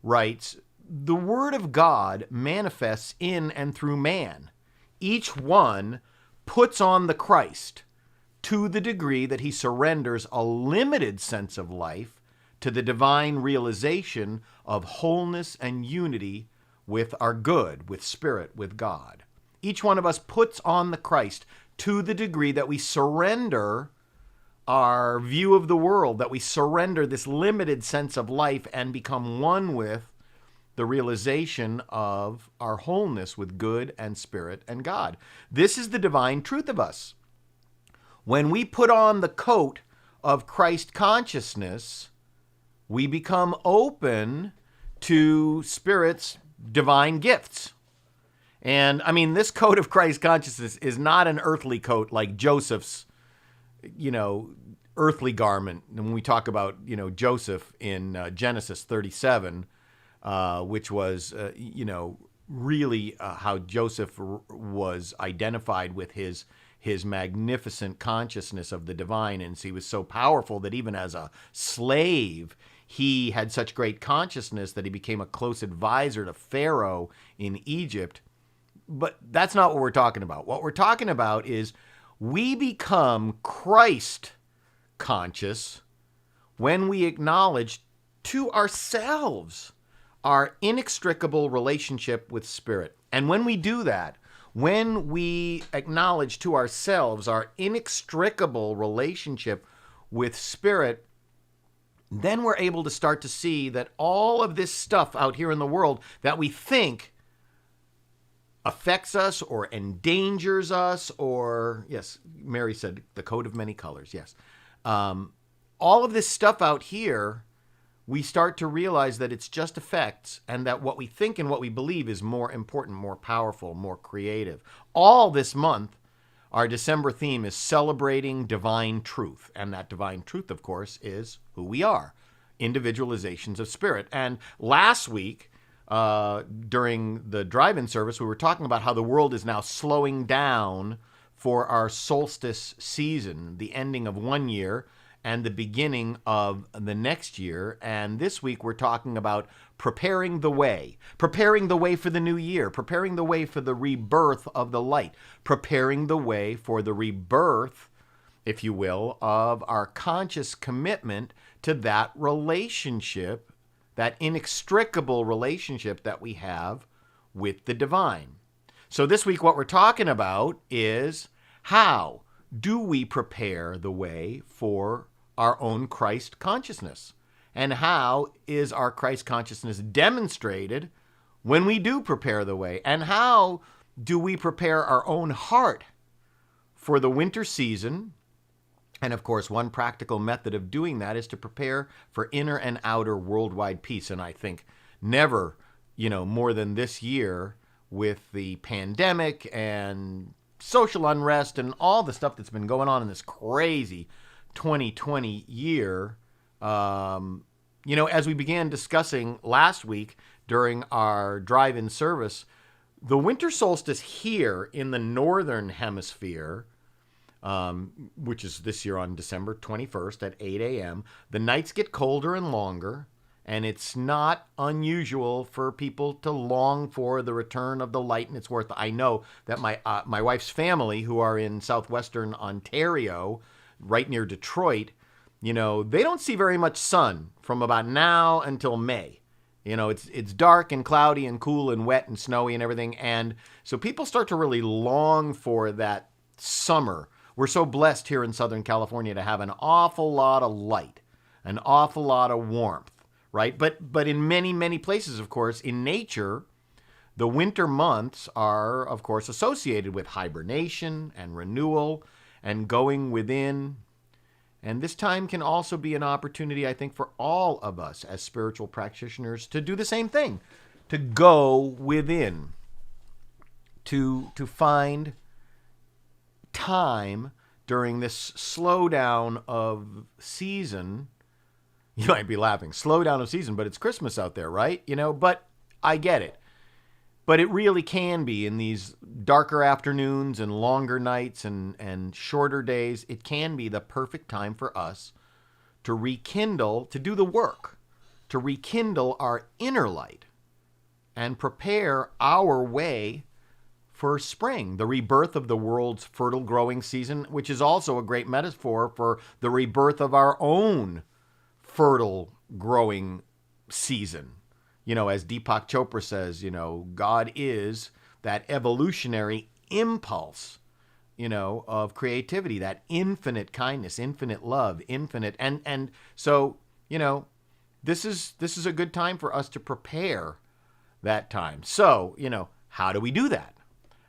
writes, the Word of God manifests in and through man. Each one puts on the Christ to the degree that he surrenders a limited sense of life to the divine realization of wholeness and unity with our good, with spirit, with God. Each one of us puts on the Christ to the degree that we surrender our view of the world, that we surrender this limited sense of life and become one with the realization of our wholeness with good and spirit and God. This is the divine truth of us. When we put on the coat of Christ consciousness, we become open to Spirit's divine gifts. And I mean, this coat of Christ consciousness is not an earthly coat like Joseph's, earthly garment. And when we talk about, Joseph in Genesis 37, which was, really how Joseph was identified with his magnificent consciousness of the divine. And he was so powerful that even as a slave, he had such great consciousness that he became a close advisor to Pharaoh in Egypt. But that's not what we're talking about. What we're talking about is we become Christ conscious when we acknowledge to ourselves our inextricable relationship with Spirit. And when we do that, when we acknowledge to ourselves our inextricable relationship with Spirit, then we're able to start to see that all of this stuff out here in the world that we think affects us or endangers us, or, yes, Mary said the coat of many colors, yes. All of this stuff out here, we start to realize that it's just effects, and that what we think and what we believe is more important, more powerful, more creative. All this month, our December theme is celebrating divine truth. And that divine truth, of course, is who we are, individualizations of spirit. And last week, during the drive-in service, we were talking about how the world is now slowing down for our solstice season, the ending of one year and the beginning of the next year. And this week we're talking about preparing the way for the new year, preparing the way for the rebirth of the light, preparing the way for the rebirth, if you will, of our conscious commitment to that relationship, that inextricable relationship that we have with the divine. So this week what we're talking about is how do we prepare the way for our own Christ consciousness? And how is our Christ consciousness demonstrated when we do prepare the way? And how do we prepare our own heart for the winter season? And of course, one practical method of doing that is to prepare for inner and outer worldwide peace. And I think never, more than this year with the pandemic and social unrest and all the stuff that's been going on in this crazy 2020 year, as we began discussing last week during our drive-in service, the winter solstice here in the northern hemisphere, which is this year on December 21st at 8 a.m., the nights get colder and longer, and it's not unusual for people to long for the return of the light and its worth. I know that my wife's family, who are in southwestern Ontario, right near Detroit, they don't see very much sun from about now until May. It's dark and cloudy and cool and wet and snowy and everything. And so people start to really long for that summer. We're so blessed here in Southern California to have an awful lot of light, an awful lot of warmth, right? But in many, many places, of course, in nature, the winter months are, of course, associated with hibernation and renewal and going within. And this time can also be an opportunity, I think, for all of us as spiritual practitioners to do the same thing, to go within, to find time during this slowdown of season. You might be laughing, slowdown of season, but it's Christmas out there, right? But I get it. But it really can be in these darker afternoons and longer nights and shorter days. It can be the perfect time for us to rekindle, to do the work, to rekindle our inner light and prepare our way for spring, the rebirth of the world's fertile growing season, which is also a great metaphor for the rebirth of our own fertile growing season. As Deepak Chopra says, God is that evolutionary impulse, of creativity, that infinite kindness, infinite love, infinite. And so, this is a good time for us to prepare that time. So, how do we do that?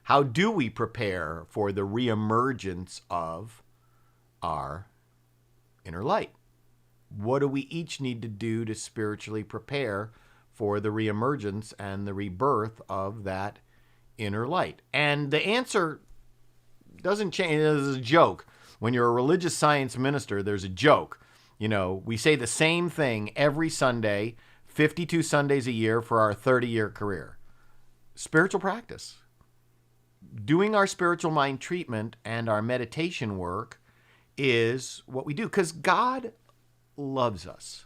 How do we prepare for the reemergence of our inner light? What do we each need to do to spiritually prepare for the reemergence and the rebirth of that inner light? And the answer doesn't change. There's a joke. When you're a religious science minister, there's a joke. We say the same thing every Sunday, 52 Sundays a year for our 30-year career. Spiritual practice. Doing our spiritual mind treatment and our meditation work is what we do, because God loves us.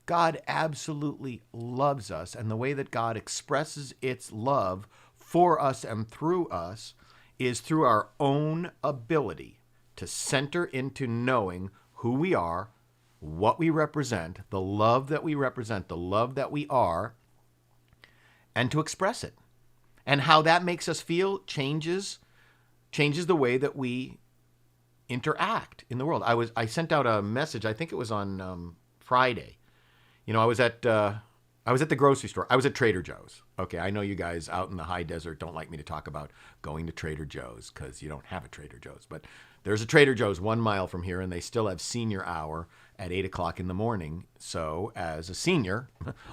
God absolutely loves us, and the way that God expresses its love for us and through us is through our own ability to center into knowing who we are, what we represent, the love that we represent, the love that we are, and to express it. And how that makes us feel changes the way that we interact in the world. I sent out a message, I think it was on Friday. I was at I was at the grocery store. I was at Trader Joe's. Okay, I know you guys out in the high desert don't like me to talk about going to Trader Joe's because you don't have a Trader Joe's. But there's a Trader Joe's 1 mile from here, and they still have senior hour at 8 o'clock in the morning. So as a senior,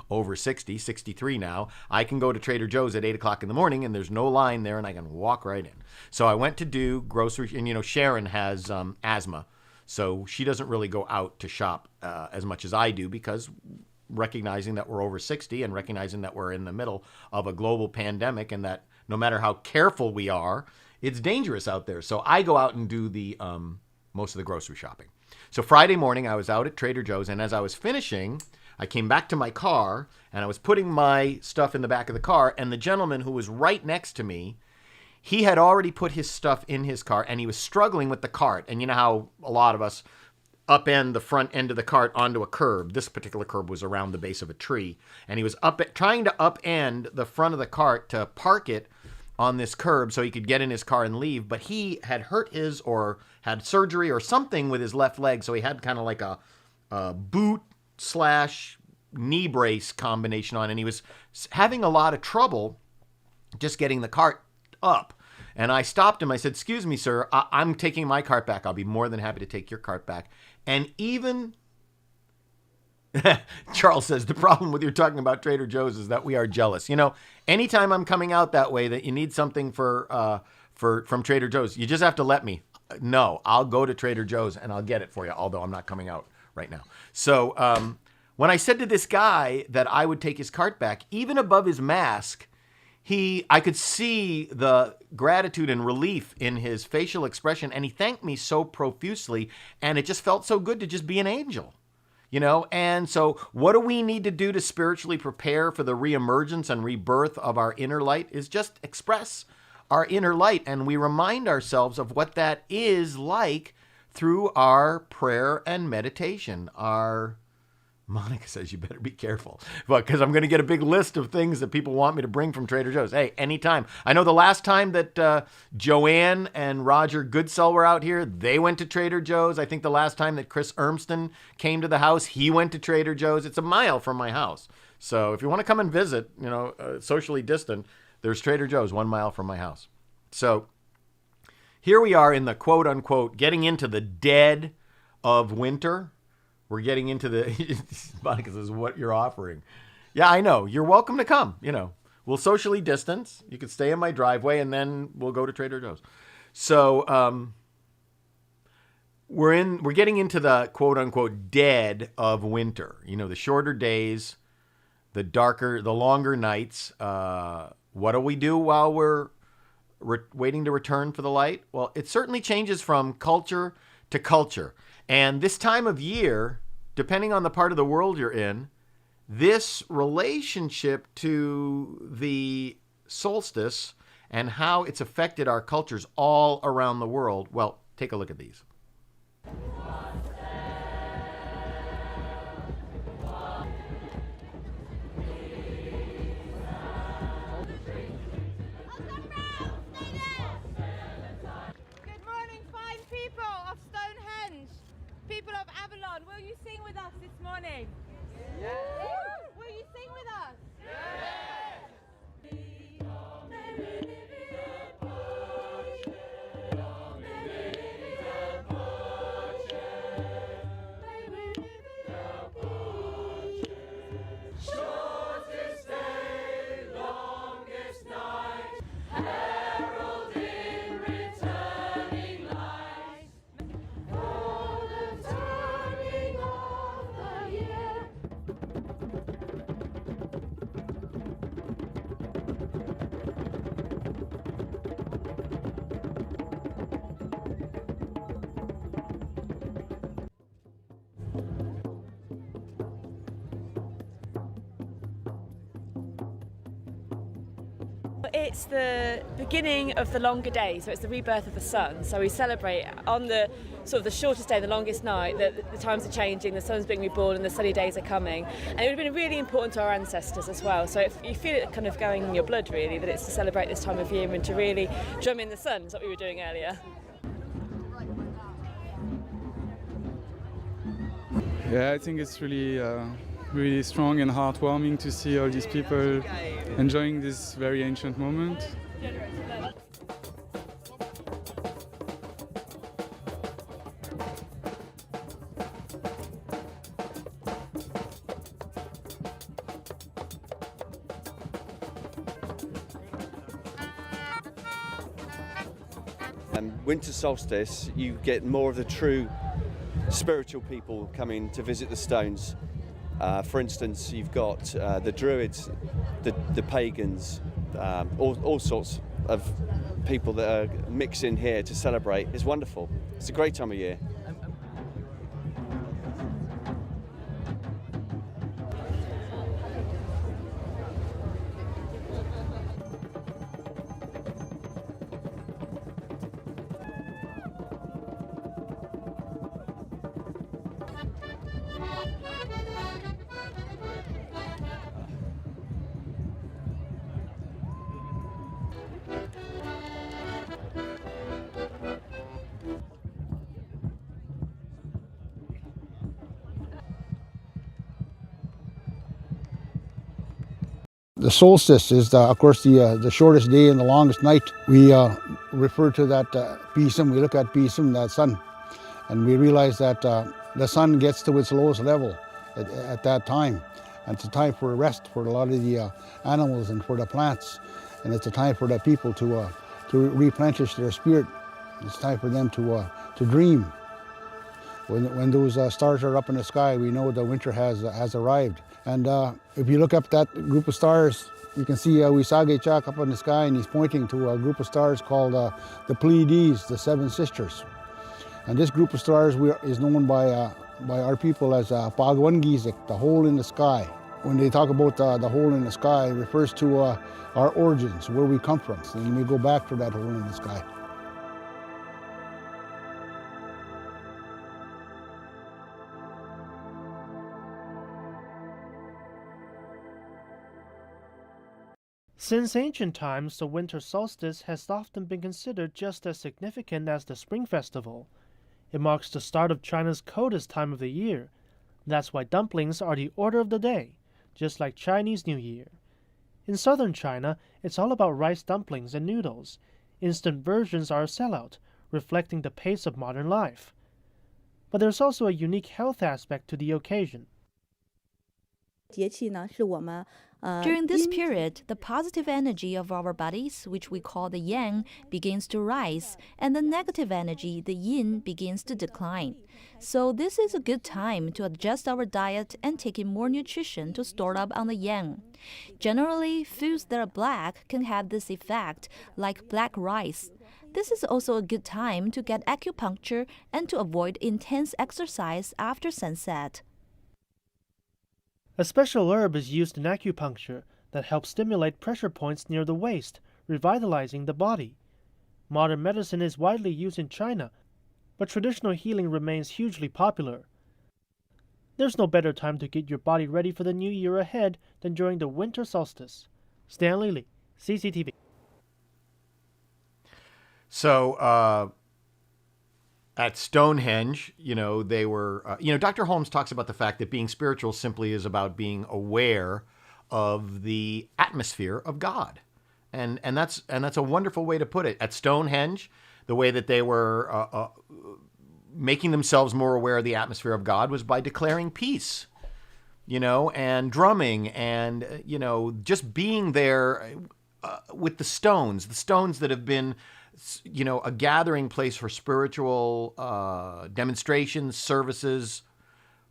over 60, 63 now, I can go to Trader Joe's at 8 o'clock in the morning, and there's no line there, and I can walk right in. So I went to do grocery, and you know, Sharon has asthma, so she doesn't really go out to shop as much as I do, because recognizing that we're over 60 and recognizing that we're in the middle of a global pandemic, and that no matter how careful we are, it's dangerous out there. So I go out and do the most of the grocery shopping. So Friday morning, I was out at Trader Joe's, and as I was finishing, I came back to my car, and I was putting my stuff in the back of the car, and the gentleman who was right next to me, he had already put his stuff in his car, and he was struggling with the cart. And you know how a lot of us upend the front end of the cart onto a curb. This particular curb was around the base of a tree, and he was trying to upend the front of the cart to park it on this curb so he could get in his car and leave. But he had hurt his, or had surgery or something with his left leg, so he had kind of like a boot / knee brace combination on, and he was having a lot of trouble just getting the cart up. And I stopped him. I said, "Excuse me, sir, I'm taking my cart back. I'll be more than happy to take your cart back." And even Charles says, the problem with you talking about Trader Joe's is that we are jealous. You know, anytime I'm coming out that way that you need something from Trader Joe's, you just have to let me. No, I'll go to Trader Joe's and I'll get it for you, although I'm not coming out right now. So when I said to this guy that I would take his cart back, even above his mask, I could see the gratitude and relief in his facial expression, and he thanked me so profusely, and it just felt so good to just be an angel, you know? And so what do we need to do to spiritually prepare for the reemergence and rebirth of our inner light is just express our inner light, and we remind ourselves of what that is like through our prayer and meditation. Monica says you better be careful, because I'm going to get a big list of things that people want me to bring from Trader Joe's. Hey, anytime. I know the last time that Joanne and Roger Goodsell were out here, they went to Trader Joe's. I think the last time that Chris Urmston came to the house, he went to Trader Joe's. It's a mile from my house. So if you want to come and visit, you know, socially distant, there's Trader Joe's 1 mile from my house. So here we are in the quote unquote getting into the dead of winter. We're getting into the, Monica says, what you're offering. Yeah, I know. You're welcome to come. You know, we'll socially distance. You can stay in my driveway, and then we'll go to Trader Joe's. So we're getting into the quote unquote dead of winter. You know, the shorter days, the longer nights. What do we do while we're waiting to return for the light? Well, it certainly changes from culture to culture. And this time of year, depending on the part of the world you're in, this relationship to the solstice and how it's affected our cultures all around the world, well, take a look at these. People of Avalon, will you sing with us this morning? Yes. Will you sing with us? Yes. Shortest day, longest night, heralding returning light. For the turning of the year. It's the beginning of the longer day, so it's the rebirth of the sun. So we celebrate on the sort of the shortest day, the longest night, that the times are changing, the sun's being reborn and the sunny days are coming. And it would have been really important to our ancestors as well. So if you feel it kind of going in your blood, really, that it's to celebrate this time of year and to really drum in the sun, is what we were doing earlier. Yeah, I think it's really really strong and heartwarming to see all these people enjoying this very ancient moment. Winter solstice, you get more of the true spiritual people coming to visit the stones. For instance, you've got the Druids, the pagans, all sorts of people that are mixing here to celebrate. It's wonderful. It's a great time of year. The solstice is, of course, the shortest day and the longest night. We refer to that Pisum, we look at Pisum, that sun, and we realize that the sun gets to its lowest level at that time. And it's a time for rest for a lot of the animals and for the plants. And it's a time for the people to replenish their spirit. It's time for them to dream. When those stars are up in the sky, we know the winter has arrived. And if you look up that group of stars, you can see Wisage Chak up in the sky, and he's pointing to a group of stars called the Pleiades, the Seven Sisters. And this group of stars is known by our people as Pagwangizik, the hole in the sky. When they talk about the hole in the sky, it refers to our origins, where we come from, and we go back to that hole in the sky. Since ancient times, the winter solstice has often been considered just as significant as the Spring Festival. It marks the start of China's coldest time of the year. That's why dumplings are the order of the day, just like Chinese New Year. In southern China, it's all about rice dumplings and noodles. Instant versions are a sellout, reflecting the pace of modern life. But there's also a unique health aspect to the occasion. During this period, the positive energy of our bodies, which we call the yang, begins to rise, and the negative energy, the yin, begins to decline. So this is a good time to adjust our diet and take in more nutrition to store up on the yang. Generally, foods that are black can have this effect, like black rice. This is also a good time to get acupuncture and to avoid intense exercise after sunset. A special herb is used in acupuncture that helps stimulate pressure points near the waist, revitalizing the body. Modern medicine is widely used in China, but traditional healing remains hugely popular. There's no better time to get your body ready for the new year ahead than during the winter solstice. Stanley Lee, CCTV. So, at Stonehenge, they were, Dr. Holmes talks about the fact that being spiritual simply is about being aware of the atmosphere of God. And that's a wonderful way to put it. At Stonehenge, the way that they were making themselves more aware of the atmosphere of God was by declaring peace, and drumming and, just being there with the stones that have been a gathering place for spiritual demonstrations, services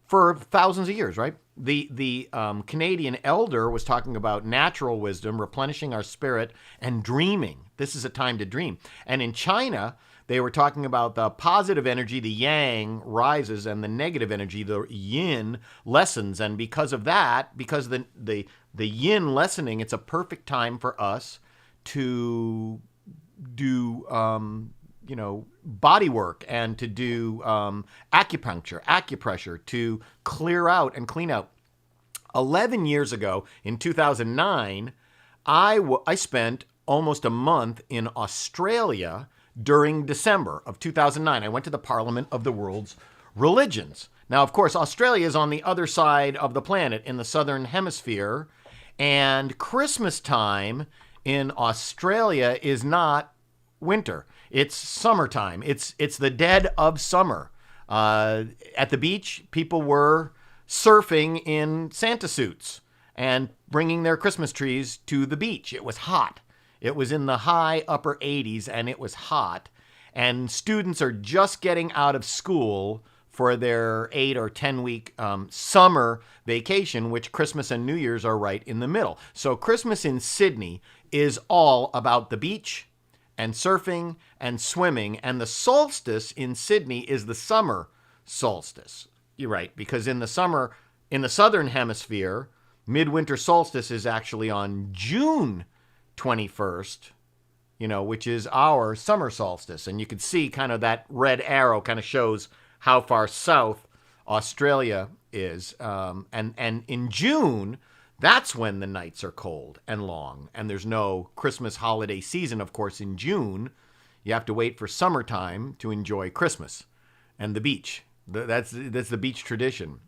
for thousands of years, right? The Canadian elder was talking about natural wisdom, replenishing our spirit, and dreaming. This is a time to dream. And in China, they were talking about the positive energy, the yang, rises, and the negative energy, the yin, lessens. And because of that, because the yin lessening, it's a perfect time for us to do body work and to do acupuncture, acupressure, to clear out and clean out. 11 years ago, in 2009, I spent almost a month in Australia during December of 2009. I went to the Parliament of the World's religions. Now, of course, Australia is on the other side of the planet in the southern hemisphere, and Christmas time in Australia is not winter. It's summertime. It's the dead of summer. At the beach, people were surfing in Santa suits and bringing their Christmas trees to the beach. It was hot. It was in the high upper 80s, and it was hot. And students are just getting out of school for their 8 or 10 week summer vacation, which Christmas and New Year's are right in the middle. So Christmas in Sydney is all about the beach and surfing and swimming. And the solstice in Sydney is the summer solstice. You're right, because in the summer, in the southern hemisphere, midwinter solstice is actually on June 21st, which is our summer solstice. And you can see kind of that red arrow kind of shows how far south Australia is. And in June, that's when the nights are cold and long. And there's no Christmas holiday season, of course, in June. You have to wait for summertime to enjoy Christmas and the beach. That's the beach tradition.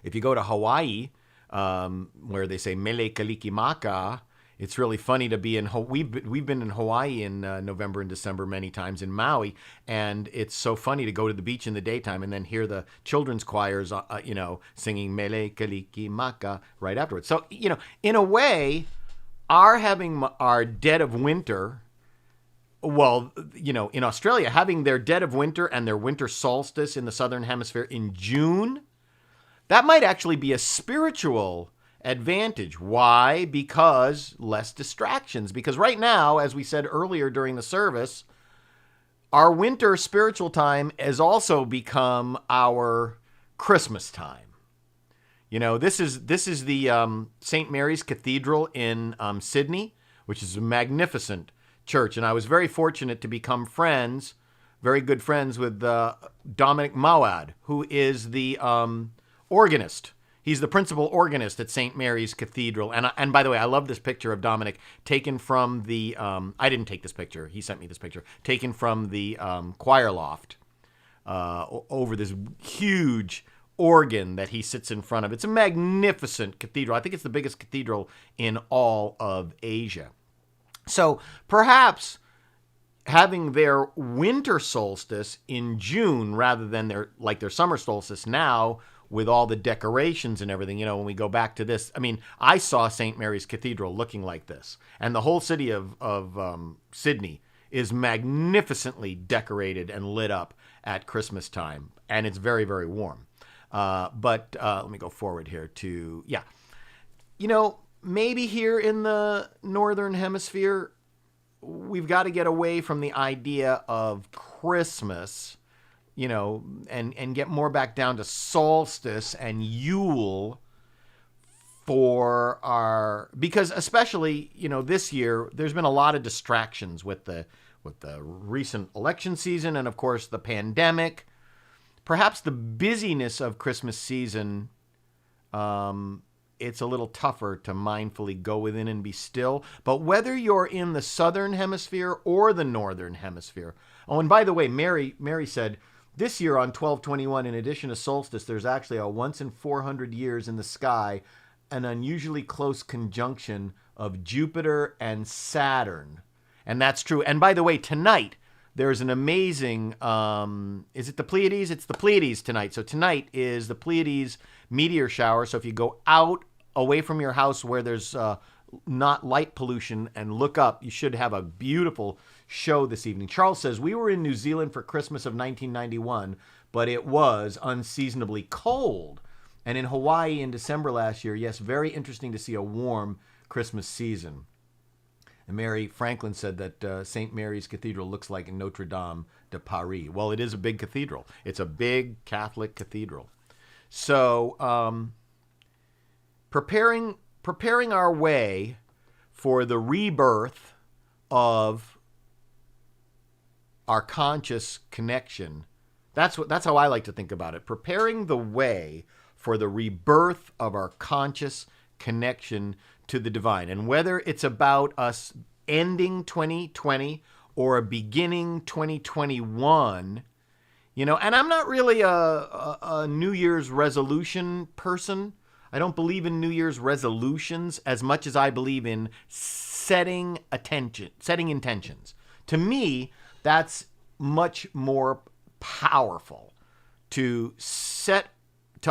If you go to Hawaii, where they say Mele Kalikimaka, it's really funny to be in. We've been in Hawaii in November and December many times in Maui, and it's so funny to go to the beach in the daytime and then hear the children's choirs, singing Mele Kalikimaka right afterwards. So in a way, having our dead of winter. Well, in Australia, having their dead of winter and their winter solstice in the southern hemisphere in June, that might actually be a spiritual advantage. Why? Because less distractions. Because right now, as we said earlier during the service, our winter spiritual time has also become our Christmas time. This is the St. Mary's Cathedral in Sydney, which is a magnificent church. And I was very fortunate to become very good friends with Dominic Mawad, who is the organist. He's the principal organist at St. Mary's Cathedral. And by the way, I love this picture of Dominic taken from the, I didn't take this picture. He sent me this picture, taken from the choir loft over this huge organ that he sits in front of. It's a magnificent cathedral. I think it's the biggest cathedral in all of Asia. So perhaps having their winter solstice in June rather than their summer solstice now, with all the decorations and everything, when we go back to this, I saw St. Mary's Cathedral looking like this. And the whole city of Sydney is magnificently decorated and lit up at Christmas time. And it's very, very warm. But let me go forward here to, maybe here in the Northern Hemisphere, we've got to get away from the idea of Christmas, and get more back down to solstice and Yule because especially, this year, there's been a lot of distractions with the recent election season and, of course, the pandemic. Perhaps the busyness of Christmas season, it's a little tougher to mindfully go within and be still. But whether you're in the southern hemisphere or the northern hemisphere. Oh, and by the way, Mary said, this year on 12/21, in addition to solstice, there's actually a once in 400 years in the sky, an unusually close conjunction of Jupiter and Saturn. And that's true. And by the way, tonight, there's an amazing, is it the Pleiades? It's the Pleiades tonight. So tonight is the Pleiades meteor shower. So if you go out away from your house where there's not light pollution and look up, you should have a beautiful show this evening. Charles says, we were in New Zealand for Christmas of 1991, but it was unseasonably cold. And in Hawaii in December last year, yes, very interesting to see a warm Christmas season. And Mary Franklin said that St. Mary's Cathedral looks like Notre Dame de Paris. Well, it is a big cathedral. It's a big Catholic cathedral. So preparing our way for the rebirth of our conscious connection. That's how I like to think about it. Preparing the way for the rebirth of our conscious connection to the divine. And whether it's about us ending 2020 or beginning 2021, You know, and I'm not really a New Year's resolution person. I don't believe in New Year's resolutions as much as I believe in setting intentions. To me, that's much more powerful to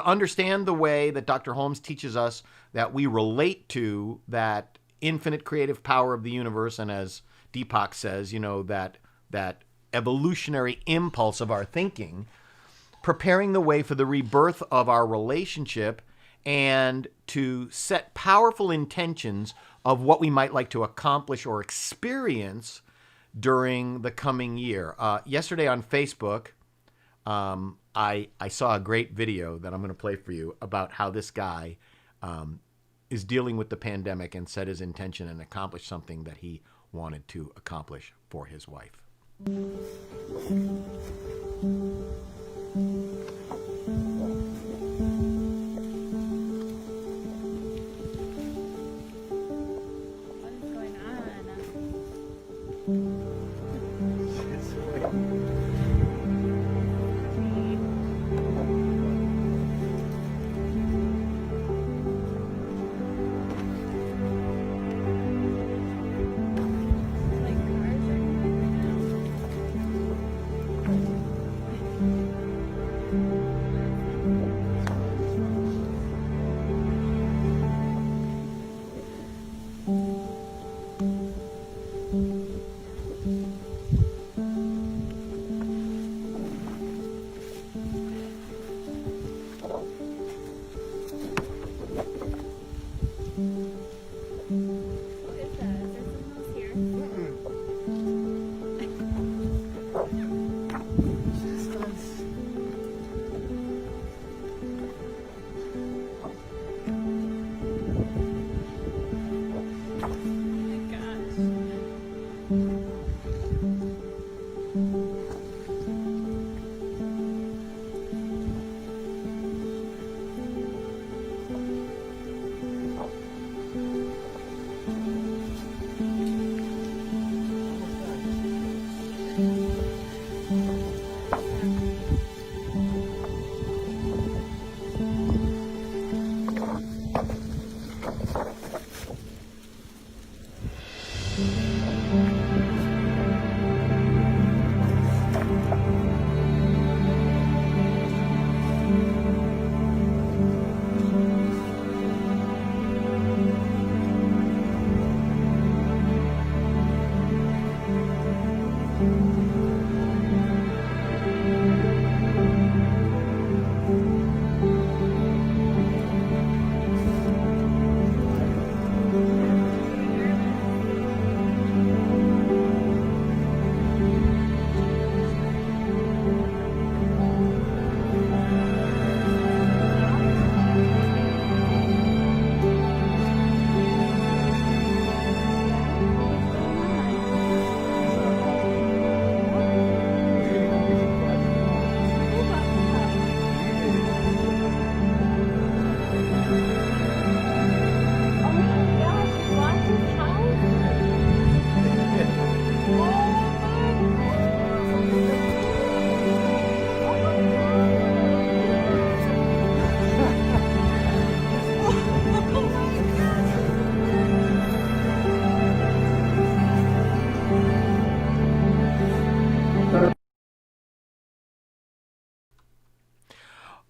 understand the way that Dr. Holmes teaches us that we relate to that infinite creative power of the universe, and as Deepak says, you know, that evolutionary impulse of our thinking, preparing the way for the rebirth of our relationship, and to set powerful intentions of what we might like to accomplish or experience during the coming year. Yesterday on Facebook, I saw a great video that I'm going to play for you about how this guy is dealing with the pandemic and set his intention and accomplished something that he wanted to accomplish for his wife.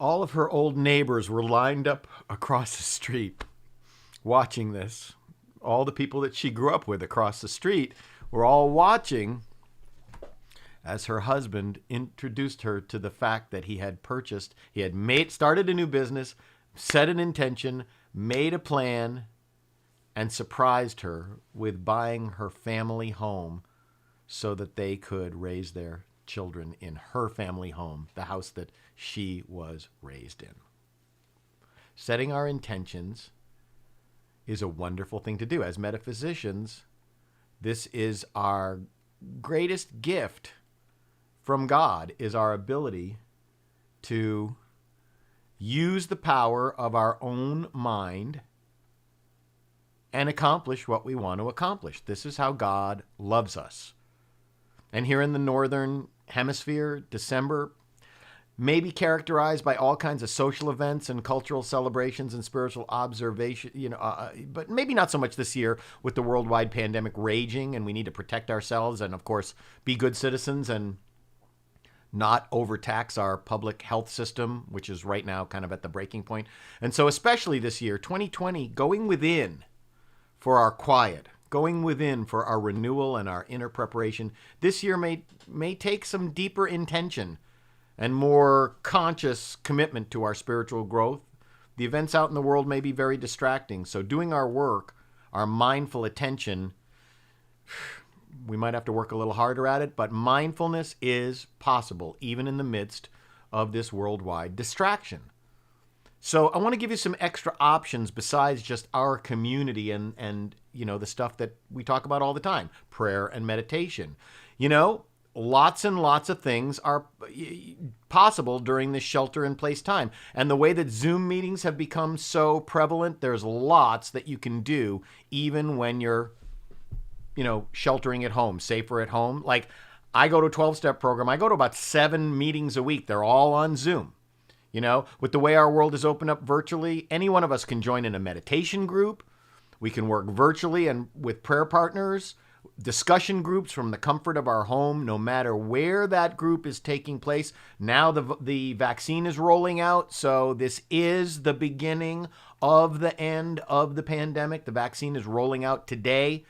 All of her old neighbors were lined up across the street watching this. All the people that she grew up with across the street were all watching as her husband introduced her to the fact that he had started a new business, set an intention, made a plan, and surprised her with buying her family home so that they could raise their children in her family home, the house that she was raised in. Setting our intentions is a wonderful thing to do. As metaphysicians, this is our greatest gift from God, is our ability to use the power of our own mind and accomplish what we want to accomplish. This is how God loves us. And here in the Northern Hemisphere, December, may be characterized by all kinds of social events and cultural celebrations and spiritual observation, but maybe not so much this year with the worldwide pandemic raging, and we need to protect ourselves and, of course, be good citizens and not overtax our public health system, which is right now kind of at the breaking point. And so especially this year, 2020, going within for our quiet, going within for our renewal and our inner preparation, this year may take some deeper intention and more conscious commitment to our spiritual growth. The events out in the world may be very distracting, so doing our work, our mindful attention, we might have to work a little harder at it, but mindfulness is possible even in the midst of this worldwide distraction. So I want to give you some extra options besides just our community and the stuff that we talk about all the time, prayer and meditation. Lots and lots of things are possible during this shelter-in-place time. And the way that Zoom meetings have become so prevalent, there's lots that you can do even when you're, sheltering at home, safer at home. Like, I go to a 12-step program. I go to about 7 meetings a week. They're all on Zoom. With the way our world is opened up virtually, any one of us can join in a meditation group. We can work virtually and with prayer partners, discussion groups from the comfort of our home, no matter where that group is taking place. Now the vaccine is rolling out, so this is the beginning of the end of the pandemic. The vaccine is rolling out today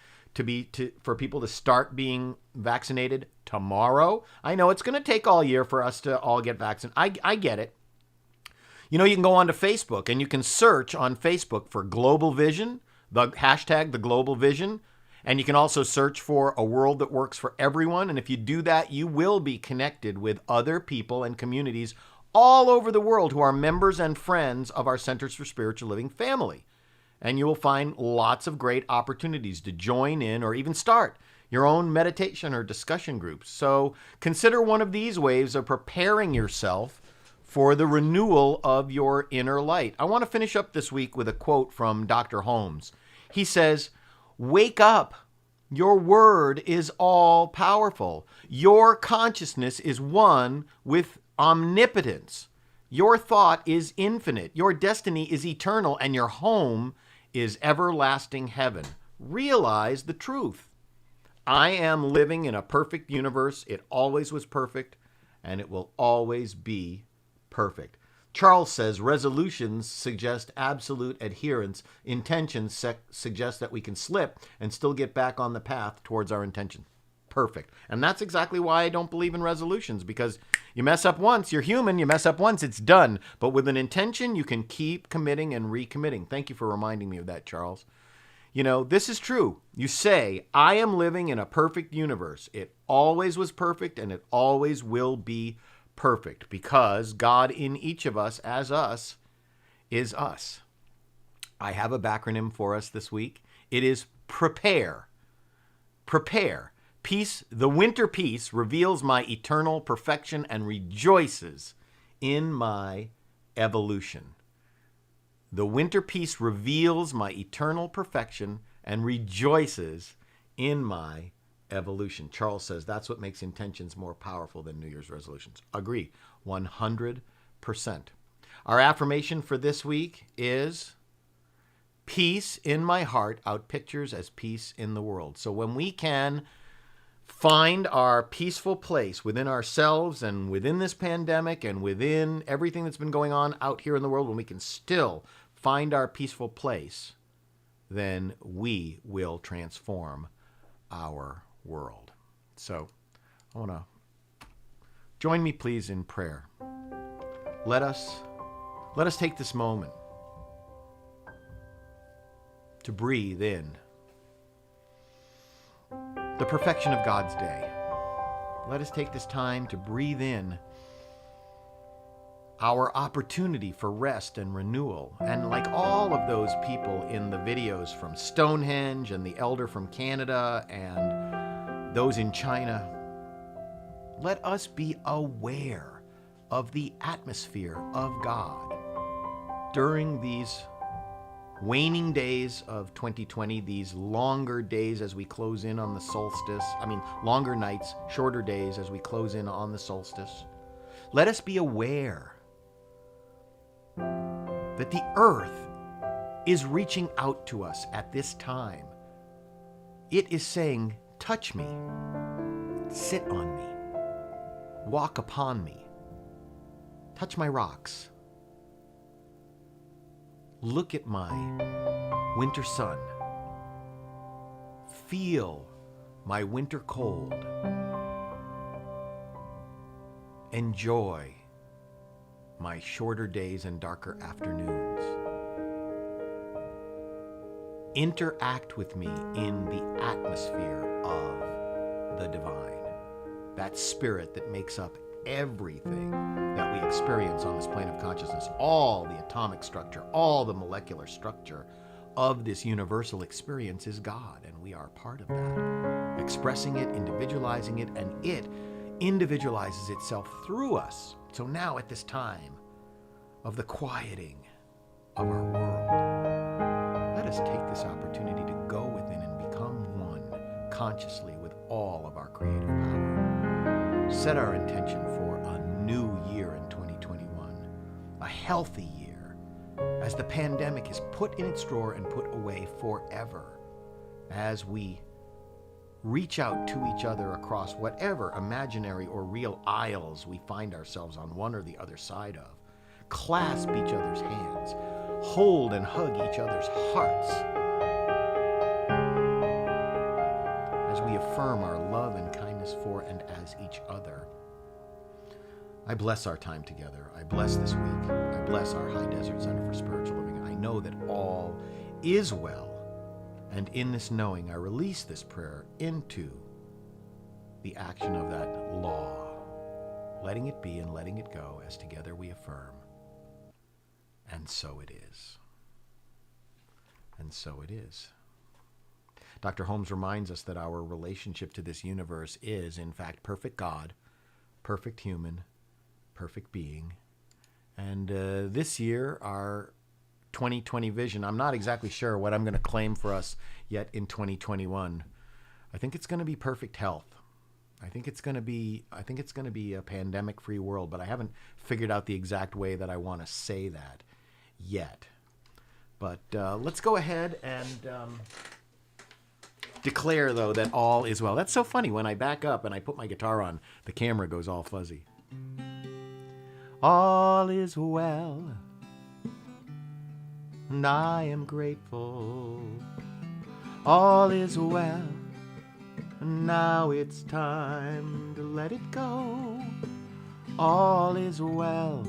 for people to start being vaccinated tomorrow. I know it's going to take all year for us to all get vaccinated. I get it. You can go onto Facebook and you can search on Facebook for Global Vision, the hashtag the Global Vision. And you can also search for a world that works for everyone. And if you do that, you will be connected with other people and communities all over the world who are members and friends of our Centers for Spiritual Living family. And you will find lots of great opportunities to join in or even start your own meditation or discussion groups. So consider one of these ways of preparing yourself for the renewal of your inner light. I want to finish up this week with a quote from Dr. Holmes. He says, "Wake up. Your word is all powerful. Your consciousness is one with omnipotence. Your thought is infinite. Your destiny is eternal, and your home is everlasting heaven. Realize the truth. I am living in a perfect universe. It always was perfect, and it will always be perfect." Charles says resolutions suggest absolute adherence. Intentions suggest that we can slip and still get back on the path towards our intention. Perfect. And that's exactly why I don't believe in resolutions, because you mess up once, you're human, you mess up once, it's done. But with an intention, you can keep committing and recommitting. Thank you for reminding me of that, Charles. This is true. You say, I am living in a perfect universe. It always was perfect and it always will be perfect, because God in each of us as us is us. I have a backronym for us this week. It is prepare. Prepare. Peace, the winter peace reveals my eternal perfection and rejoices in my evolution. The winter peace reveals my eternal perfection and rejoices in my evolution. Charles says that's what makes intentions more powerful than New Year's resolutions. Agree, 100%. Our affirmation for this week is peace in my heart outpictures as peace in the world. So when we can find our peaceful place within ourselves and within this pandemic and within everything that's been going on out here in the world, when we can still find our peaceful place, then we will transform our world. So I want to join me, please, in prayer. Let us take this moment to breathe in the perfection of God's day. Let us take this time to breathe in our opportunity for rest and renewal. And like all of those people in the videos from Stonehenge and the elder from Canada and those in China, let us be aware of the atmosphere of God during these waning days of 2020, these longer days as we close in on the solstice. Longer nights, shorter days as we close in on the solstice. Let us be aware that the earth is reaching out to us at this time. It is saying, touch me, sit on me, walk upon me, touch my rocks, look at my winter sun, feel my winter cold, enjoy my shorter days and darker afternoons. Interact with me in the atmosphere of the divine, that spirit that makes up everything that we experience on this plane of consciousness, all the atomic structure, all the molecular structure of this universal experience is God, and we are part of that. Expressing it, individualizing it, and it individualizes itself through us. So now at this time of the quieting of our world, let us take this opportunity to go within and become one consciously with all of our creative power. Set our intention for a new year in 2021, a healthy year, as the pandemic is put in its drawer and put away forever, as we reach out to each other across whatever imaginary or real aisles we find ourselves on one or the other side of, clasp each other's hands, hold and hug each other's hearts as we affirm our love and kindness for and as each other. I bless our time together. I bless this week. I bless our High Desert Center for Spiritual Living. I know that all is well, and in this knowing, I release this prayer into the action of that law, letting it be and letting it go as together we affirm. And so it is. And so it is. Dr. Holmes reminds us that our relationship to this universe is, in fact, perfect God, perfect human, perfect being. And this year, our 2020 vision, I'm not exactly sure what I'm going to claim for us yet in 2021. I think it's going to be perfect health. I think it's going to be a pandemic-free world, but I haven't figured out the exact way that I want to say that yet. But let's go ahead and declare, though, that all is well. That's so funny. When I back up and I put my guitar on, the camera goes all fuzzy. All is well, and I am grateful. All is well, and now it's time to let it go. All is well,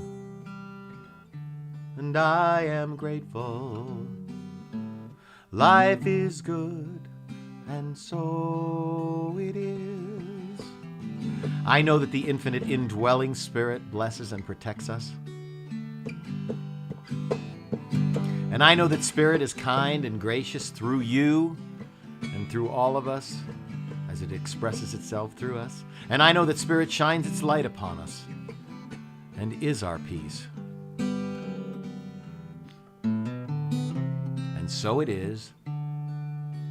and I am grateful. Life is good, and so it is. I know that the infinite indwelling spirit blesses and protects us. And I know that spirit is kind and gracious through you and through all of us as it expresses itself through us. And I know that spirit shines its light upon us and is our peace. And so it is.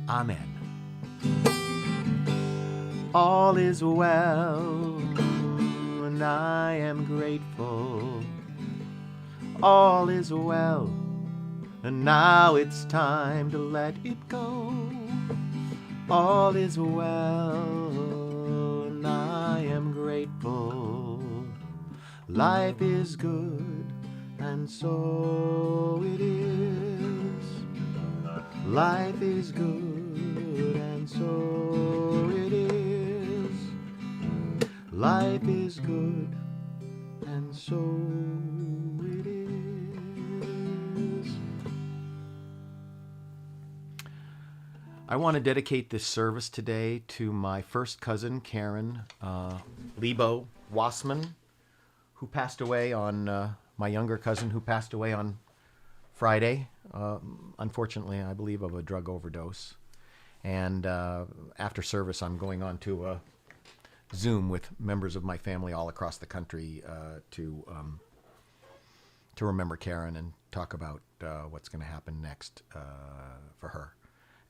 Amen. All is well, and I am grateful. All is well, and now it's time to let it go. All is well, and I am grateful. Life is good, and so it is. Life is good, and so it is. Life is good, and so it is. I want to dedicate this service today to my first cousin, Karen Lebo Wassman, who passed away on, my younger cousin, who passed away on Friday, unfortunately, I believe, of a drug overdose. And after service, I'm going on to a Zoom with members of my family all across the country to remember Karen and talk about what's going to happen next for her.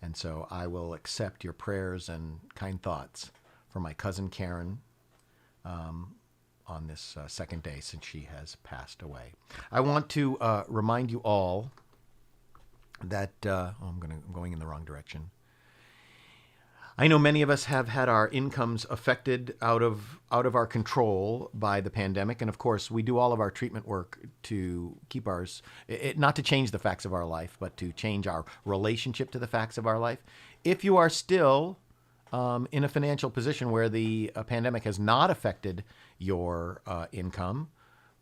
And so I will accept your prayers and kind thoughts for my cousin Karen, on this second day since she has passed away. I want to remind you all that I'm going in the wrong direction. I know many of us have had our incomes affected out of our control by the pandemic, and of course, we do all of our treatment work to keep ours, not to change the facts of our life, but to change our relationship to the facts of our life. If you are still in a financial position where the pandemic has not affected your income,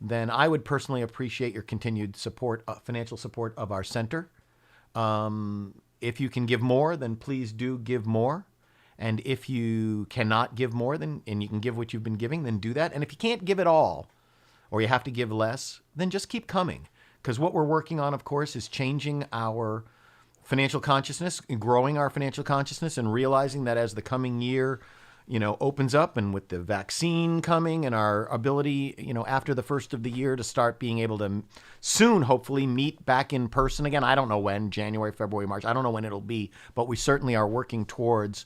then I would personally appreciate your continued support, financial support of our center. If you can give more, then please do give more. And if you cannot give more and you can give what you've been giving, then do that. And if you can't give it all, or you have to give less, then just keep coming. Because what we're working on, of course, is changing our financial consciousness, growing our financial consciousness, and realizing that as the coming year, opens up, and with the vaccine coming and our ability, after the first of the year to start being able to soon, hopefully, meet back in person again. I don't know when, January, February, March. I don't know when it'll be, but we certainly are working towards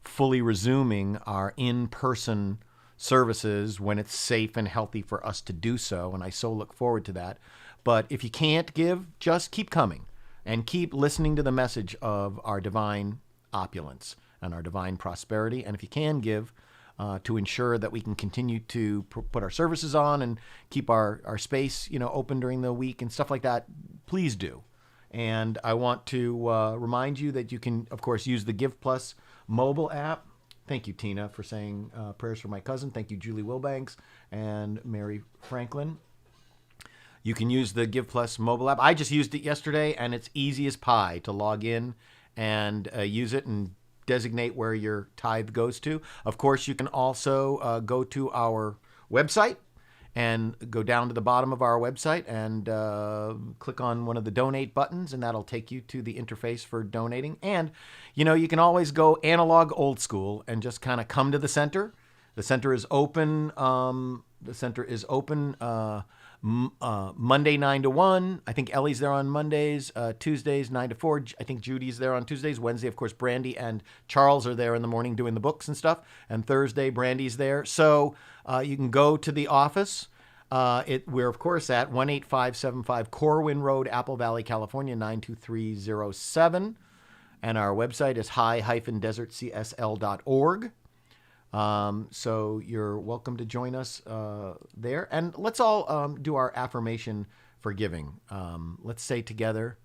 fully resuming our in-person services when it's safe and healthy for us to do so. And I so look forward to that. But if you can't give, just keep coming and keep listening to the message of our divine opulence and our divine prosperity. And if you can give, to ensure that we can continue to put our services on and keep our space, open during the week and stuff like that, please do. And I want to remind you that you can, of course, use the Give Plus mobile app. Thank you, Tina, for saying prayers for my cousin. Thank you, Julie Wilbanks and Mary Franklin. You can use the Give Plus mobile app. I just used it yesterday, and it's easy as pie to log in and use it and designate where your tithe goes to. Of course, you can also go to our website and go down to the bottom of our website and click on one of the donate buttons, and that'll take you to the interface for donating. And, you can always go analog old school and just kind of come to the center. The center is open. Monday 9 to 1. I think Ellie's there on Mondays. Tuesdays 9 to 4. I think Judy's there on Tuesdays. Wednesday, of course, Brandy and Charles are there in the morning doing the books and stuff. And Thursday, Brandy's there. So you can go to the office. We're, of course, at 18575 Corwin Road, Apple Valley, California, 92307. And our website is high-desertcsl.org. So you're welcome to join us there. And let's all do our affirmation for giving. Let's say together,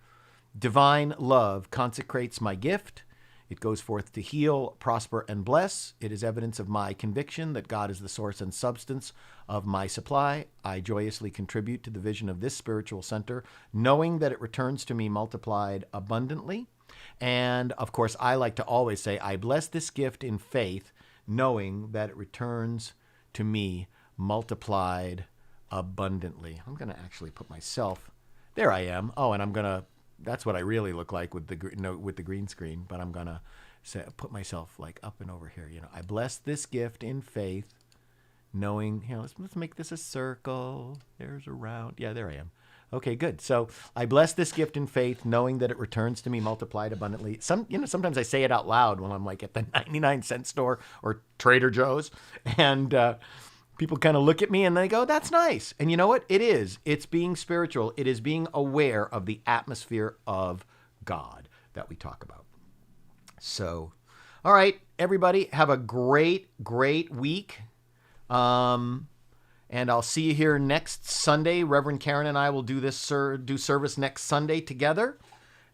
divine love consecrates my gift. It goes forth to heal, prosper, and bless. It is evidence of my conviction that God is the source and substance of my supply. I joyously contribute to the vision of this spiritual center, knowing that it returns to me multiplied abundantly. And of course, I like to always say, I bless this gift in faith, knowing that it returns to me multiplied abundantly. I'm going to actually put myself, there I am. Oh, and I'm going to, that's what I really look like with the green screen, but I'm going to put myself like up and over here. I bless this gift in faith, knowing, let's make this a circle. There's a round. Yeah, there I am. Okay, good. So I bless this gift in faith, knowing that it returns to me multiplied abundantly. Sometimes I say it out loud when I'm like at the 99-cent store or Trader Joe's, and people kind of look at me and they go, "That's nice." And you know what? It is. It's being spiritual. It is being aware of the atmosphere of God that we talk about. So, all right, everybody, have a great, great week. And I'll see you here next Sunday. Reverend Karen and I will do service next Sunday together.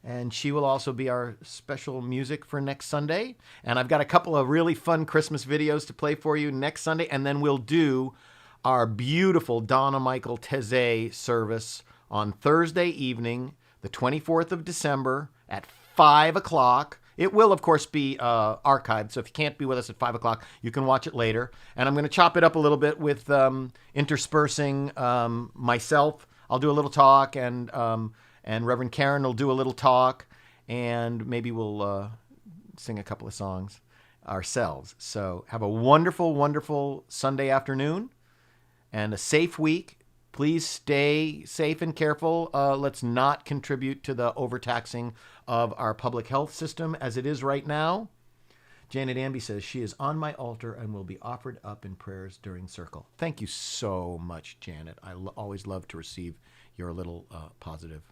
And she will also be our special music for next Sunday. And I've got a couple of really fun Christmas videos to play for you next Sunday. And then we'll do our beautiful Donna Michael Teze service on Thursday evening, the 24th of December at 5 o'clock. It will, of course, be archived, so if you can't be with us at 5 o'clock, you can watch it later. And I'm going to chop it up a little bit with interspersing myself. I'll do a little talk, and Reverend Karen will do a little talk, and maybe we'll sing a couple of songs ourselves. So have a wonderful, wonderful Sunday afternoon and a safe week. Please stay safe and careful. Let's not contribute to the overtaxing of our public health system as it is right now. Janet Amby says, she is on my altar and will be offered up in prayers during circle. Thank you so much, Janet. I always love to receive your little positive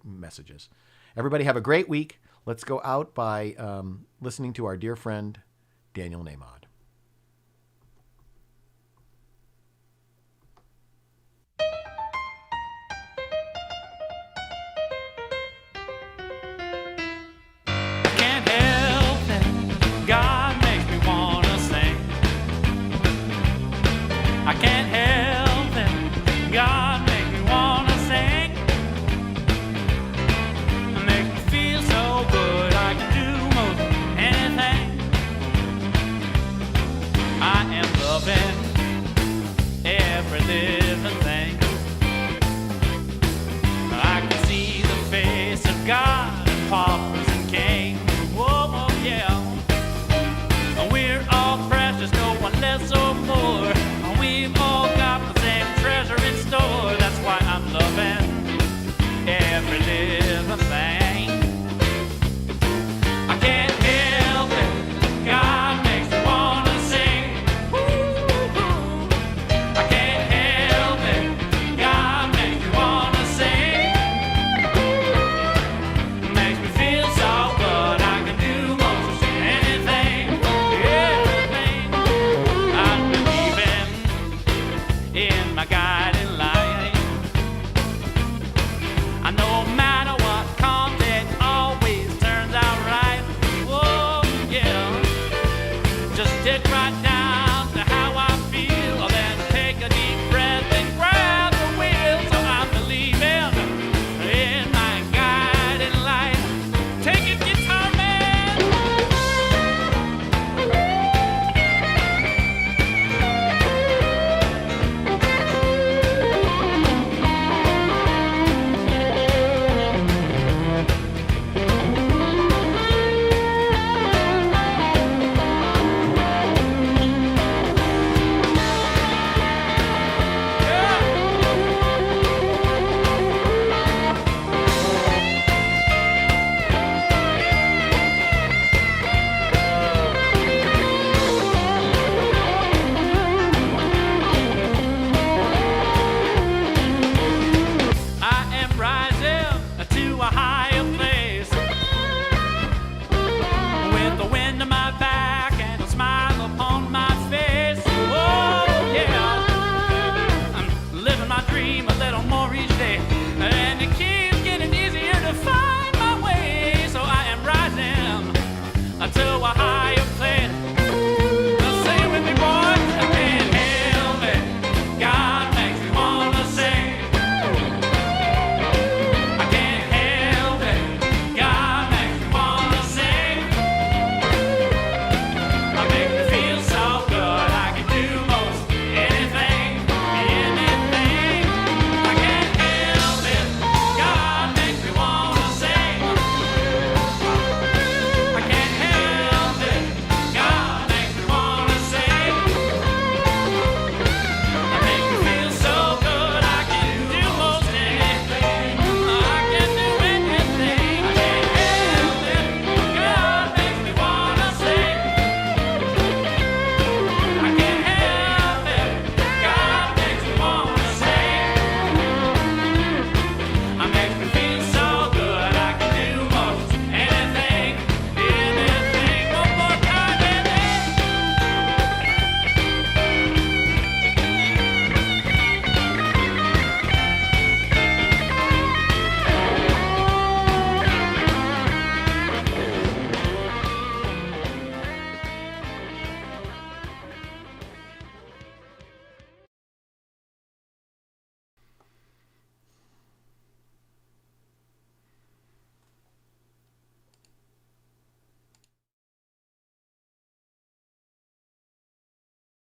messages. Everybody have a great week. Let's go out by listening to our dear friend, Daniel Nahmod.